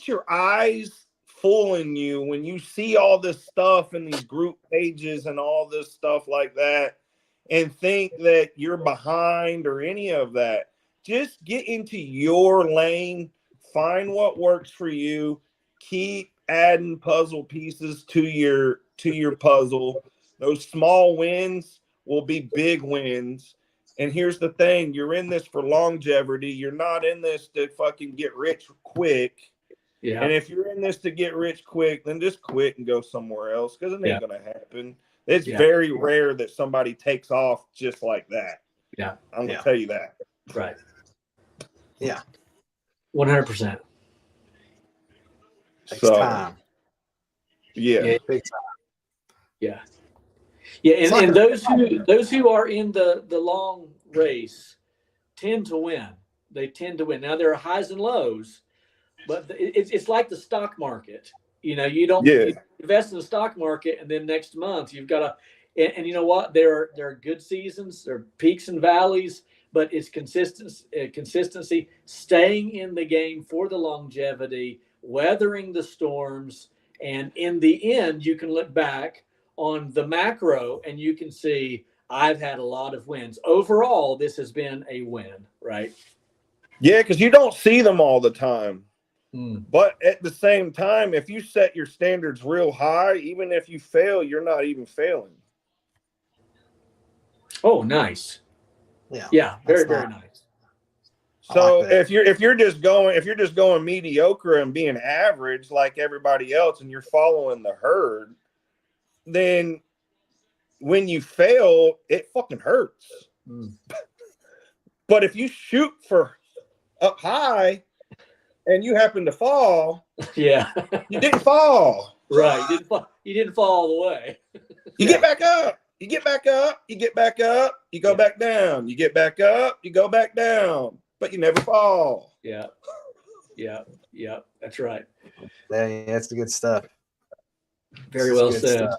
your eyes fooling you when you see all this stuff in these group pages and all this stuff like that, and think that you're behind or any of that. Just get into your lane, find what works for you, keep adding puzzle pieces to your puzzle. Those small wins will be big wins. And here's the thing, you're in this for longevity. You're not in this to fucking get rich quick. Yeah. And if you're in this to get rich quick, then just quit and go somewhere else, because it ain't going to happen. It's very rare that somebody takes off just like that. Yeah. I'm going to tell you that. Right. Yeah. 100%. Takes time. Yeah. Big time. Yeah. Yeah, and those who are in the long race tend to win. They tend to win. Now, there are highs and lows, but it's like the stock market. You don't you invest in the stock market, and then next month you've got to. And you know what? There are good seasons, there are peaks and valleys, but it's consistency, staying in the game for the longevity, weathering the storms, and in the end, you can look back on the macro and you can see I've had a lot of wins. Overall, this has been a win, right? Yeah, because you don't see them all the time. But at the same time, if you set your standards real high, even if you fail, you're not even failing. Oh, nice. Yeah, very, very nice. So like if you're just going mediocre and being average like everybody else, and you're following the herd, then when you fail, it fucking hurts. But if you shoot for up high and you happen to fall, you didn't fall. Right. You didn't fall all the way. You get back up. You get back up. You get back up. You go back down. You get back up. You go back down. But you never fall. Yeah. That's right. Yeah, that's the good stuff. Very well said. Stuff.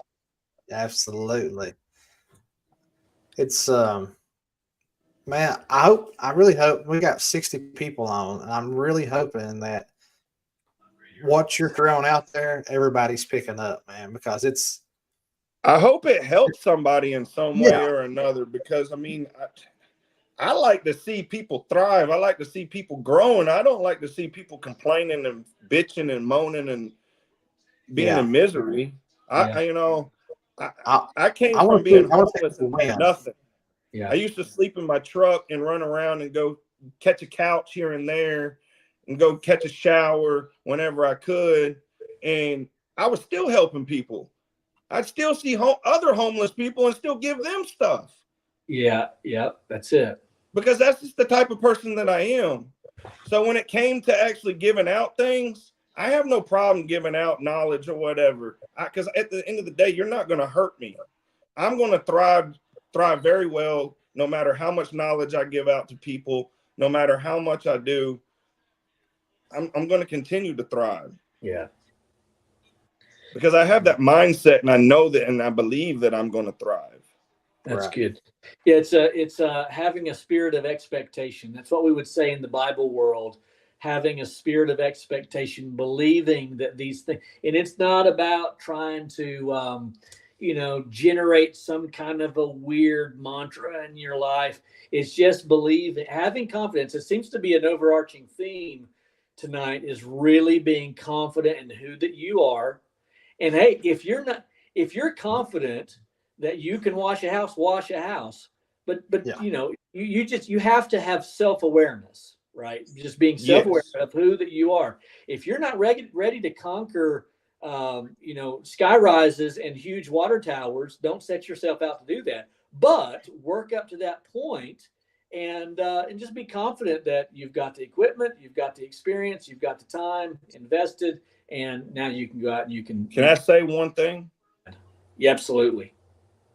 Absolutely. It's man, I really hope we got 60 people on, and I'm really hoping that what you're throwing out there, everybody's picking up, man, because it's. I hope it helps somebody in some way or another, because I mean, I like to see people thrive. I like to see people growing. I don't like to see people complaining and bitching and moaning and being in misery. I came from being homeless and nothing. Yeah. I used to sleep in my truck and run around and go catch a couch here and there and go catch a shower whenever I could. And I was still helping people. I'd still see other homeless people and still give them stuff. Yeah, that's it. Because that's just the type of person that I am. So when it came to actually giving out things, I have no problem giving out knowledge or whatever. Because at the end of the day, you're not going to hurt me. I'm going to thrive very well, no matter how much knowledge I give out to people, no matter how much I do. I'm going to continue to thrive. Yeah. Because I have that mindset, and I know that, and I believe that I'm going to thrive. That's good. Yeah, it's having a spirit of expectation. That's what we would say in the Bible world. Having a spirit of expectation, believing that these things, and it's not about trying to, generate some kind of a weird mantra in your life. It's just believing, having confidence. It seems to be an overarching theme tonight, is really being confident in who that you are. And hey, if you're confident that you can wash a house. But you have to have self-awareness, right? Just being self-aware of who that you are. If you're not ready to conquer, sky rises and huge water towers, don't set yourself out to do that. But work up to that point, and just be confident that you've got the equipment, you've got the experience, you've got the time invested, and now you can go out and you can. Can I say one thing? Yeah, absolutely.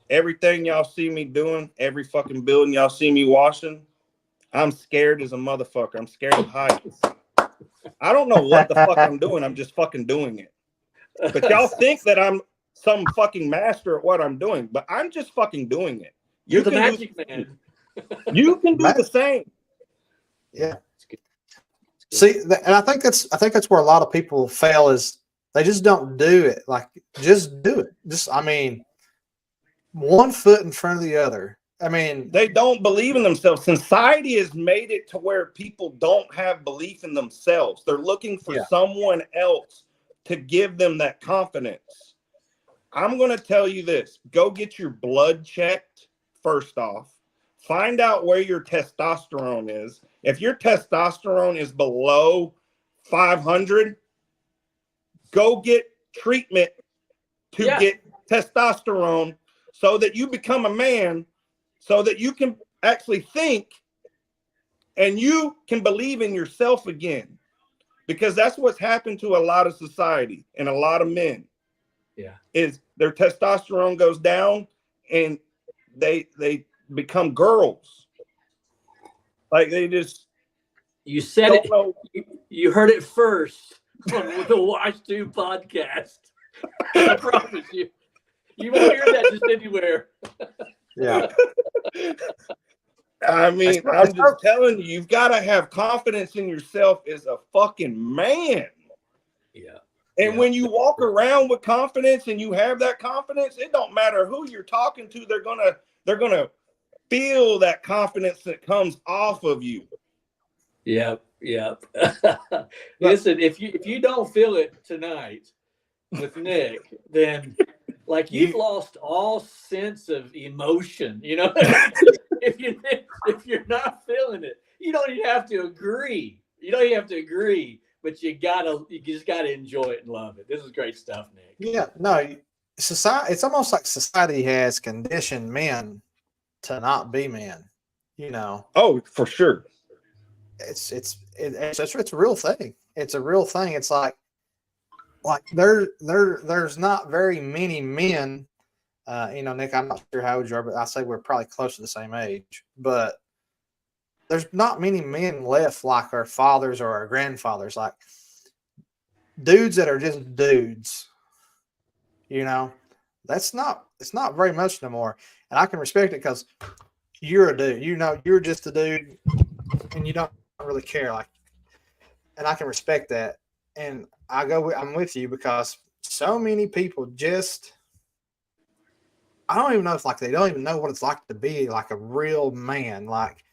Everything y'all see me doing, every fucking building y'all see me washing, I'm scared as a motherfucker. I'm scared of heights. I don't know what the fuck I'm doing. I'm just fucking doing it. But y'all think that I'm some fucking master at what I'm doing, but I'm just fucking doing it. You're the magic man. You can do the same. Yeah. See, and I think that's where a lot of people fail, is they just don't do it. Like, just do it. One foot in front of the other. They don't believe in themselves. Society has made it to where people don't have belief in themselves. They're looking for someone else to give them that confidence. I'm going to tell you this. Go get your blood checked first off. Find out where your testosterone is. If your testosterone is below 500, go get treatment to get testosterone, so that you become a man, so that you can actually think and you can believe in yourself again. Because that's what's happened to a lot of society and a lot of men. Yeah. Is their testosterone goes down and they become girls. Like, they just. You said it. You heard it first on the Watch 2 podcast. I promise you. You won't hear that just anywhere. Yeah. I'm just telling you, you've got to have confidence in yourself as a fucking man. Yeah. And when you walk around with confidence and you have that confidence, it don't matter who you're talking to, they're gonna feel that confidence that comes off of you. Yep. Listen, if you don't feel it tonight with Nic, then like you've lost all sense of emotion. You know, if you're not feeling it, you don't even have to agree. You don't even have to agree, but you just gotta enjoy it and love it. This is great stuff, Nic. Yeah, no, society. It's almost like society has conditioned men to not be men. You know. Oh, for sure. It's a real thing. It's a real thing. It's like there's not very many men. You know, Nic, I'm not sure how old you are, but I say we're probably close to the same age. But there's not many men left like our fathers or our grandfathers, like dudes that are just dudes. You know, it's not very much no more. And I can respect it because you're a dude. You know, you're just a dude, and you don't really care. Like, and I can respect that. And I'm with you because so many people just, I don't even know if like they don't even know what it's like to be like a real man, like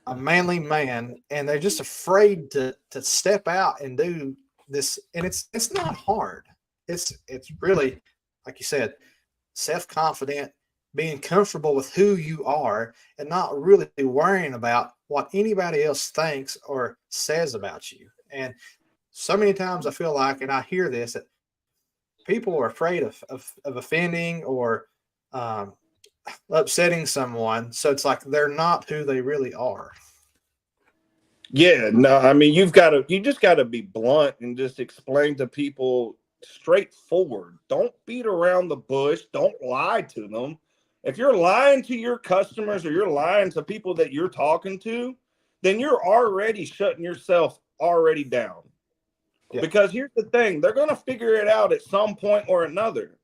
a manly man, and they're just afraid to step out and do this. And it's not hard. It's really, like you said, self-confident, being comfortable with who you are, and not really worrying about what anybody else thinks or says about you. And so many times I feel like, and I hear this, that people are afraid of offending or upsetting someone. So it's like they're not who they really are. Yeah, no, I mean, you just got to be blunt and just explain to people straightforward. Don't beat around the bush. Don't lie to them. If you're lying to your customers or you're lying to people that you're talking to, then you're already shutting yourself already down. Yeah. Because here's the thing, they're going to figure it out at some point or another.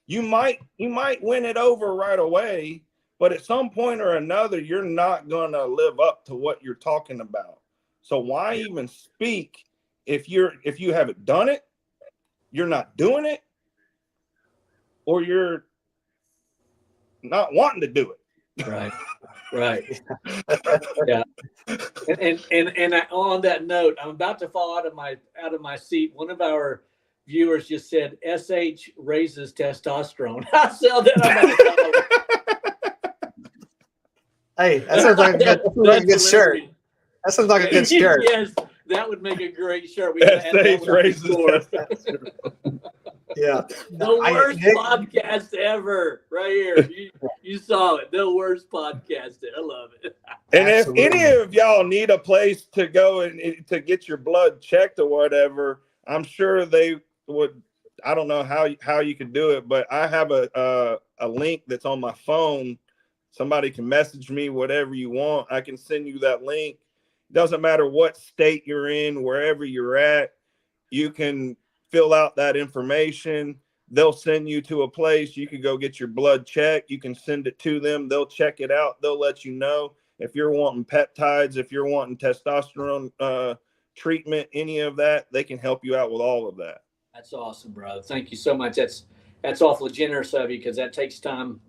You might win it over right away, but at some point or another, you're not going to live up to what you're talking about. So why even speak if you haven't done it, you're not doing it, or you're not wanting to do it. Right. Yeah. And on that note, I'm about to fall out of my seat. One of our viewers just said SH raises testosterone. I sell that. Hey, that sounds like a good shirt. That sounds like a good shirt. Yes, that would make a great shirt. We SH raises testosterone. Yeah. The worst podcast ever, right here. You saw it. The worst podcast. I love it. And Absolutely. If any of y'all need a place to go and to get your blood checked or whatever, I'm sure they would. I don't know how you can do it, but I have a link that's on my phone. Somebody can message me whatever you want. I can send you that link. Doesn't matter what state you're in, wherever you're at, you can fill out that information. They'll send you to a place. You can go get your blood checked. You can send it to them. They'll check it out. They'll let you know if you're wanting peptides, if you're wanting testosterone treatment, any of that. They can help you out with all of that. That's awesome, brother. Thank you so much. That's awfully generous of you because that takes time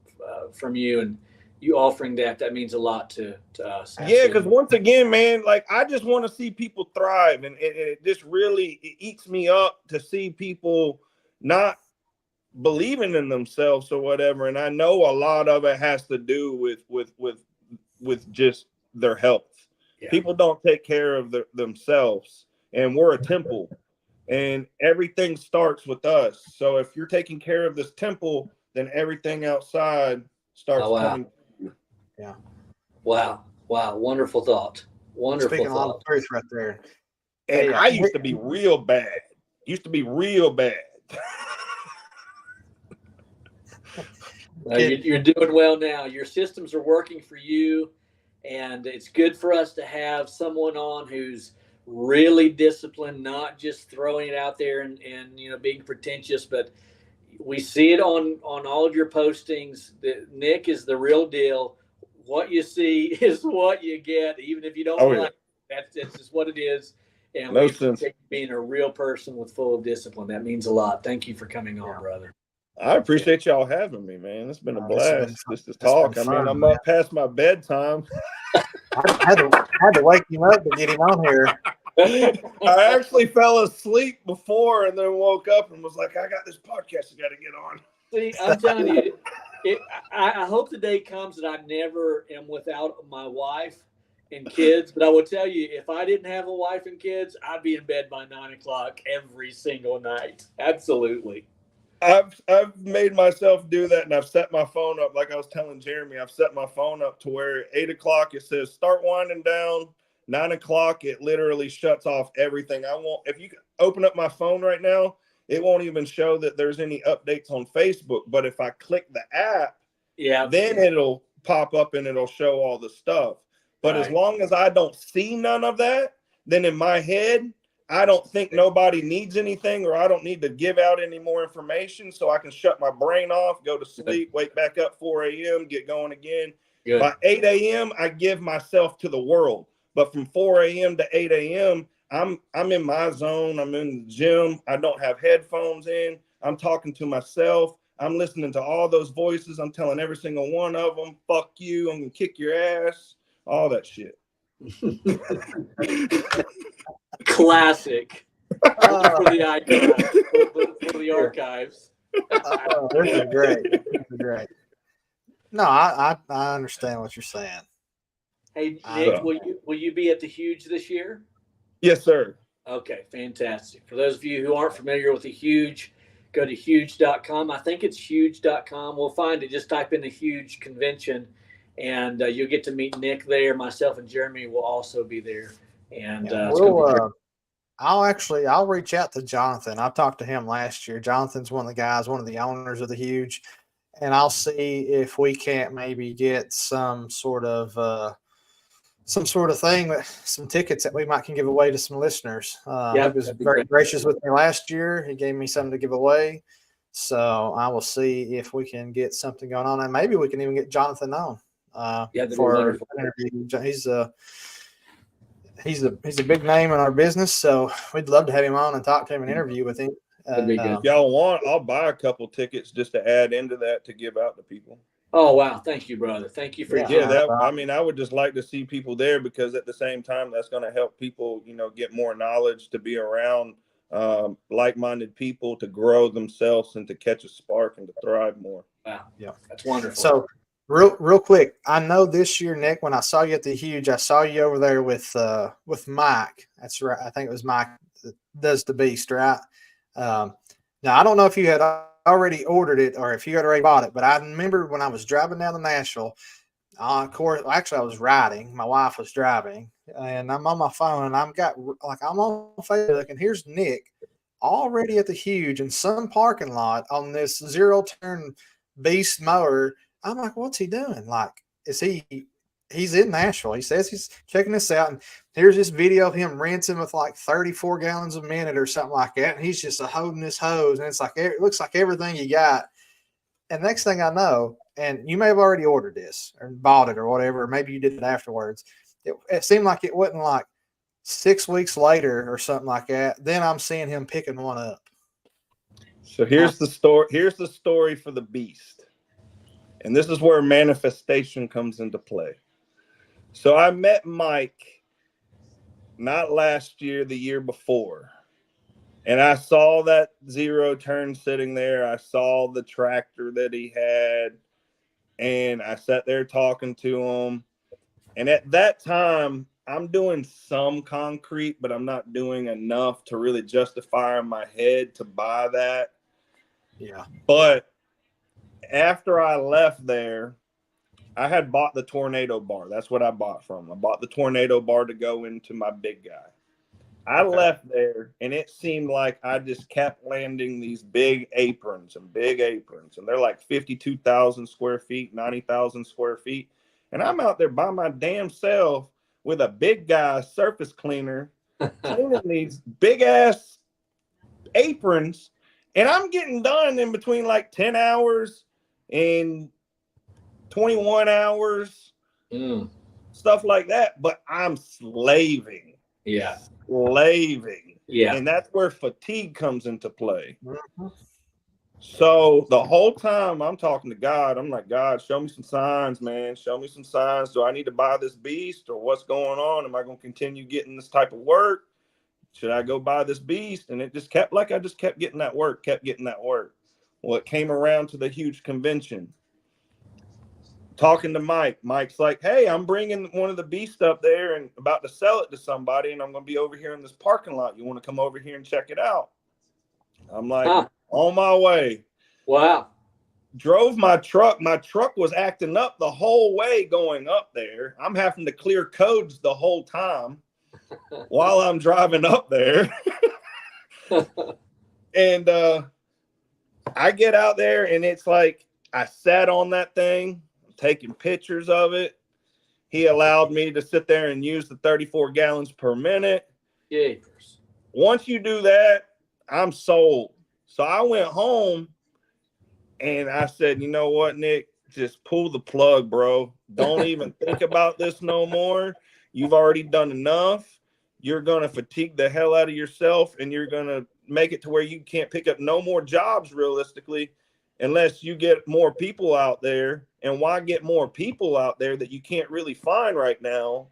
from you, and you offering that means a lot to us. Absolutely. Yeah, because once again, man, like I just want to see people thrive, and it just really eats me up to see people not believing in themselves or whatever. And I know a lot of it has to do with just their health. Yeah. People don't take care of themselves, and we're a temple, and everything starts with us. So if you're taking care of this temple, then everything outside starts coming. Yeah. Wow. Wonderful thought. Wonderful Speaking thought. a lot of truth right there. And I used to be real bad. You're doing well now. Your systems are working for you, and it's good for us to have someone on who's really disciplined, not just throwing it out there and being pretentious, but we see it on all of your postings that Nic is the real deal. What you see is what you get, even if you don't like it. That's just what it is. And we appreciate being a real person with full of discipline. That means a lot. Thank you for coming on, brother. I appreciate y'all having me, man. It's been a blast just to talk. I mean, I'm up past my bedtime. I had to wake him up to get him on here. I actually fell asleep before and then woke up and was like, I got this podcast I got to get on. See, I'm telling you, I hope the day comes that I never am without my wife and kids. But I will tell you, if I didn't have a wife and kids, I'd be in bed by 9 o'clock every single night. Absolutely. I've made myself do that, and I've set my phone up, like I was telling Jeremy, I've set my phone up to where 8 o'clock it says start winding down. 9 o'clock it literally shuts off everything. I won't, if you open up my phone right now, it won't even show that there's any updates on Facebook. But if I click the app, then it'll pop up and it'll show all the stuff. But as long as I don't see none of that, then in my head, I don't think nobody needs anything, or I don't need to give out any more information, so I can shut my brain off, go to sleep, wake back up 4 a.m., get going again. Good. By 8 a.m., I give myself to the world. But from 4 a.m. to 8 a.m., I'm in my zone. I'm in the gym. I don't have headphones in. I'm talking to myself. I'm listening to all those voices. I'm telling every single one of them, fuck you, I'm going to kick your ass, all that shit. Classic. For the icon, for the archives. This is great. This is great. No, I understand what you're saying. Hey, Nick, will you be at the Huge this year? Yes, sir. Okay, fantastic. For those of you who aren't familiar with the Huge, go to huge.com. I think it's huge.com. We'll find it. Just type in the Huge convention, and you'll get to meet Nick there. Myself and Jeremy will also be there. And I'll reach out to Jonathan. I talked to him last year. Jonathan's one of the guys, one of the owners of the Huge, and I'll see if we can't maybe get some sort of thing, some tickets that we might can give away to some listeners. He was very gracious with me last year. He gave me something to give away, so I will see if we can get something going on, and maybe we can even get Jonathan on for an interview. He's a big name in our business, so we'd love to have him on and talk to him and interview with him. If y'all want, I'll buy a couple tickets just to add into that to give out to people. Oh, wow. Thank you, brother. Thank you for your time. I would just like to see people there, because at the same time, that's going to help people, get more knowledge, to be around like-minded people, to grow themselves and to catch a spark and to thrive more. Wow. Yeah. That's wonderful. So real quick, I know this year, Nick, when I saw you at the Huge, I saw you over there with Mike. That's right. I think it was Mike that does the Beast, right? Now, I don't know if you had already ordered it or if you had already bought it, but I remember when I was driving down to Nashville, of course, actually I was riding, my wife was driving, and I'm on my phone, and I'm on Facebook, and here's Nick already at the Huge in some parking lot on this zero-turn Beast mower. I'm like, what's he doing? Like, he's in Nashville. He says he's checking this out, and here's this video of him rinsing with like 34 gallons a minute or something like that, and he's just holding this hose, and it looks like everything you got. And next thing I know, and you may have already ordered this or bought it or whatever, or maybe you did it afterwards. It seemed like it wasn't like 6 weeks later or something like that. Then I'm seeing him picking one up. So here's the story. Here's the story for the Beast. And this is where manifestation comes into play. So I met Mike not last year, the year before. And I saw that zero turn sitting there. I saw the tractor that he had. And I sat there talking to him. And at that time, I'm doing some concrete, but I'm not doing enough to really justify in my head to buy that. Yeah. But after I left there, I had bought the tornado bar. That's what I bought from. I bought the tornado bar to go into my big guy. I left there, and it seemed like I just kept landing these big aprons, and they're like 52,000 square feet, 90,000 square feet. And I'm out there by my damn self with a big guy surface cleaner, cleaning these big ass aprons. And I'm getting done in between like 10 hours and 21 hours, stuff like that. But I'm slaving. Yeah. Slaving. Yeah. And that's where fatigue comes into play. Mm-hmm. So the whole time I'm talking to God, I'm like, God, show me some signs, man. Show me some signs. Do I need to buy this beast, or what's going on? Am I going to continue getting this type of work? Should I go buy this beast? And it just kept I just kept getting that work, kept getting that work. Well, it came around to the huge convention. Talking to Mike. Mike's like, hey, I'm bringing one of the beasts up there and about to sell it to somebody, and I'm going to be over here in this parking lot. You want to come over here and check it out? I'm like, on my way. Wow. Drove my truck. My truck was acting up the whole way going up there. I'm having to clear codes the whole time while I'm driving up there. And I get out there, and it's like I sat on that thing, taking pictures of it. He allowed me to sit there and use the 34 gallons per minute. Yeah. Once you do that, I'm sold. So I went home and I said, you know what, Nick, just pull the plug, bro. Don't even think about this no more. You've already done enough. You're going to fatigue the hell out of yourself, and you're going to make it to where you can't pick up no more jobs realistically unless you get more people out there. And why get more people out there that you can't really find right now?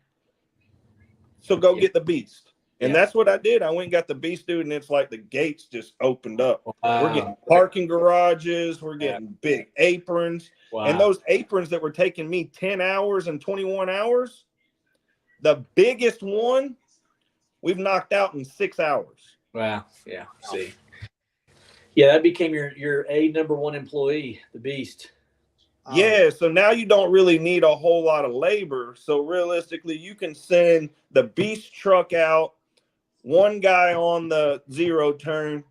So go get the beast. And that's what I did. I went and got the beast, dude, and it's like the gates just opened up. Wow. We're getting parking garages. We're getting big aprons. Wow. And those aprons that were taking me 10 hours and 21 hours, the biggest one we've knocked out in 6 hours. Wow. Yeah. See. Yeah, that became your number one employee, the beast. Yeah, so now you don't really need a whole lot of labor. So realistically, you can send the beast truck out, one guy on the zero turn,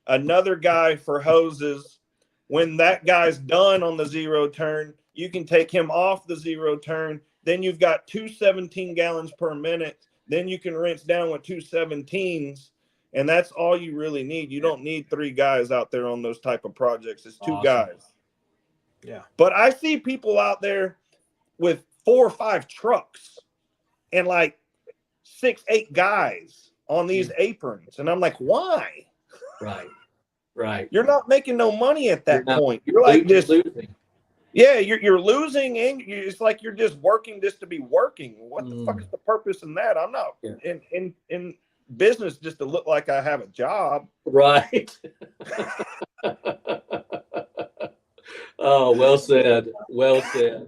another guy for hoses. When that guy's done on the zero turn, you can take him off the zero turn. Then you've got 2 17 gallons per minute. Then you can rinse down with 2 17s. And that's all you really need. You don't need 3 guys out there on those type of projects. It's 2 guys. Yeah. But I see people out there with 4 or 5 trucks and like 6, 8 guys on these aprons. And I'm like, why? Right. You're not making no money at that point. You're like just losing. Yeah, you're losing, and it's like you're just working just to be working. What the fuck is the purpose in that? I'm not in business just to look like I have a job. Right. Oh, well said. Well said.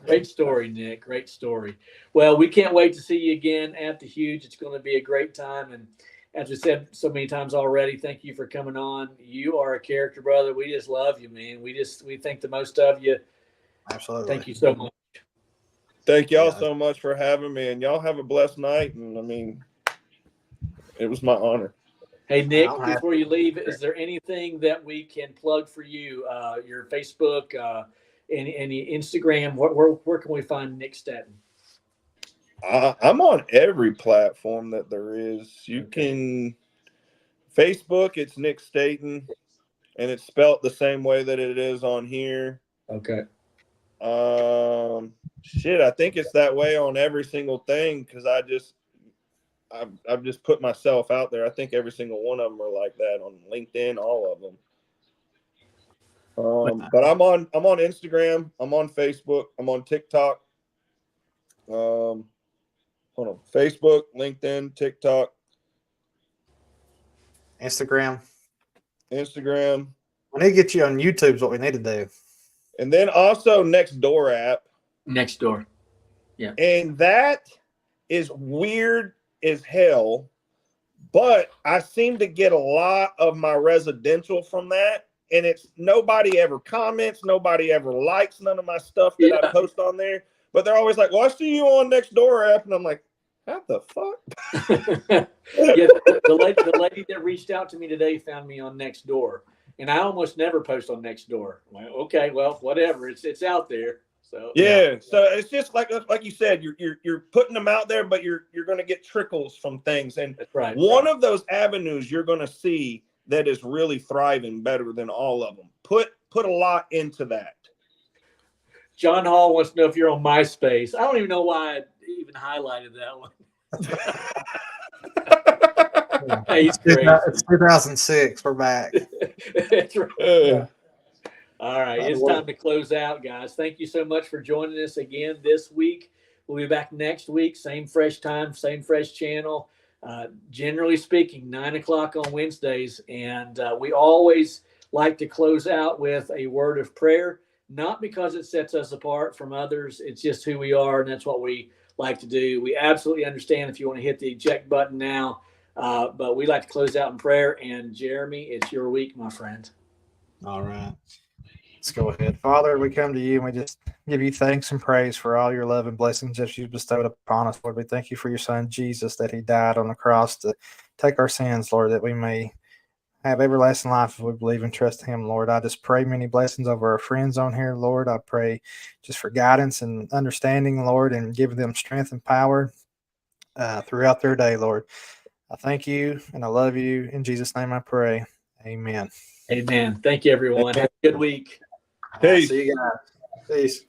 Great story, Nick. Great story. Well, we can't wait to see you again at the Huge. It's going to be a great time. And as we said so many times already, thank you for coming on. You are a character, brother. We just love you, man. We think the most of you. Absolutely. Thank you so much. Thank y'all so much for having me. And y'all have a blessed night. And I mean, it was my honor. Hey, Nick, before you leave, is there anything that we can plug for you? Your Facebook, any Instagram? Where can we find Nic Staton? I'm on every platform that there is. You can Facebook, it's Nic Staton, and it's spelt the same way that it is on here. Okay. I think it's that way on every single thing because I've just put myself out there. I think every single one of them are like that on LinkedIn, all of them. But I'm on Instagram, I'm on Facebook, I'm on TikTok. Hold on, Facebook, LinkedIn, TikTok, Instagram. We need to get you on YouTube is what we need to do. And then also Nextdoor app. Nextdoor. Yeah. And that is weird as hell, but I seem to get a lot of my residential from that, and it's nobody ever comments, nobody ever likes none of my stuff that I post on there, but they're always like, well, I see you on Nextdoor app, and I'm like, how the fuck? The lady that reached out to me today found me on Nextdoor, and I almost never post on Nextdoor. Well, okay, well, whatever, it's out there. So so it's just like you said, you're putting them out there, but you're going to get trickles from things, and that's right. One of those avenues you're going to see that is really thriving better than all of them. Put a lot into that. John Hall wants to know if you're on MySpace. I don't even know why I even highlighted that one. He's crazy. It's 2006. We're back. That's right. Yeah. All right. It's time to close out, guys. Thank you so much for joining us again this week. We'll be back next week. Same fresh time, same fresh channel. Generally speaking, 9 o'clock on Wednesdays. And we always like to close out with a word of prayer, not because it sets us apart from others. It's just who we are, and that's what we like to do. We absolutely understand if you want to hit the eject button now, but we like to close out in prayer. And Jeremy, it's your week, my friend. All right. Let's go ahead. Father, we come to you and we just give you thanks and praise for all your love and blessings that you've bestowed upon us, Lord. We thank you for your son, Jesus, that he died on the cross to take our sins, Lord, that we may have everlasting life if we believe and trust him, Lord. I just pray many blessings over our friends on here, Lord. I pray just for guidance and understanding, Lord, and giving them strength and power throughout their day, Lord. I thank you and I love you. In Jesus' name I pray. Amen. Amen. Thank you, everyone. Have a good week. Peace. See you guys. Peace.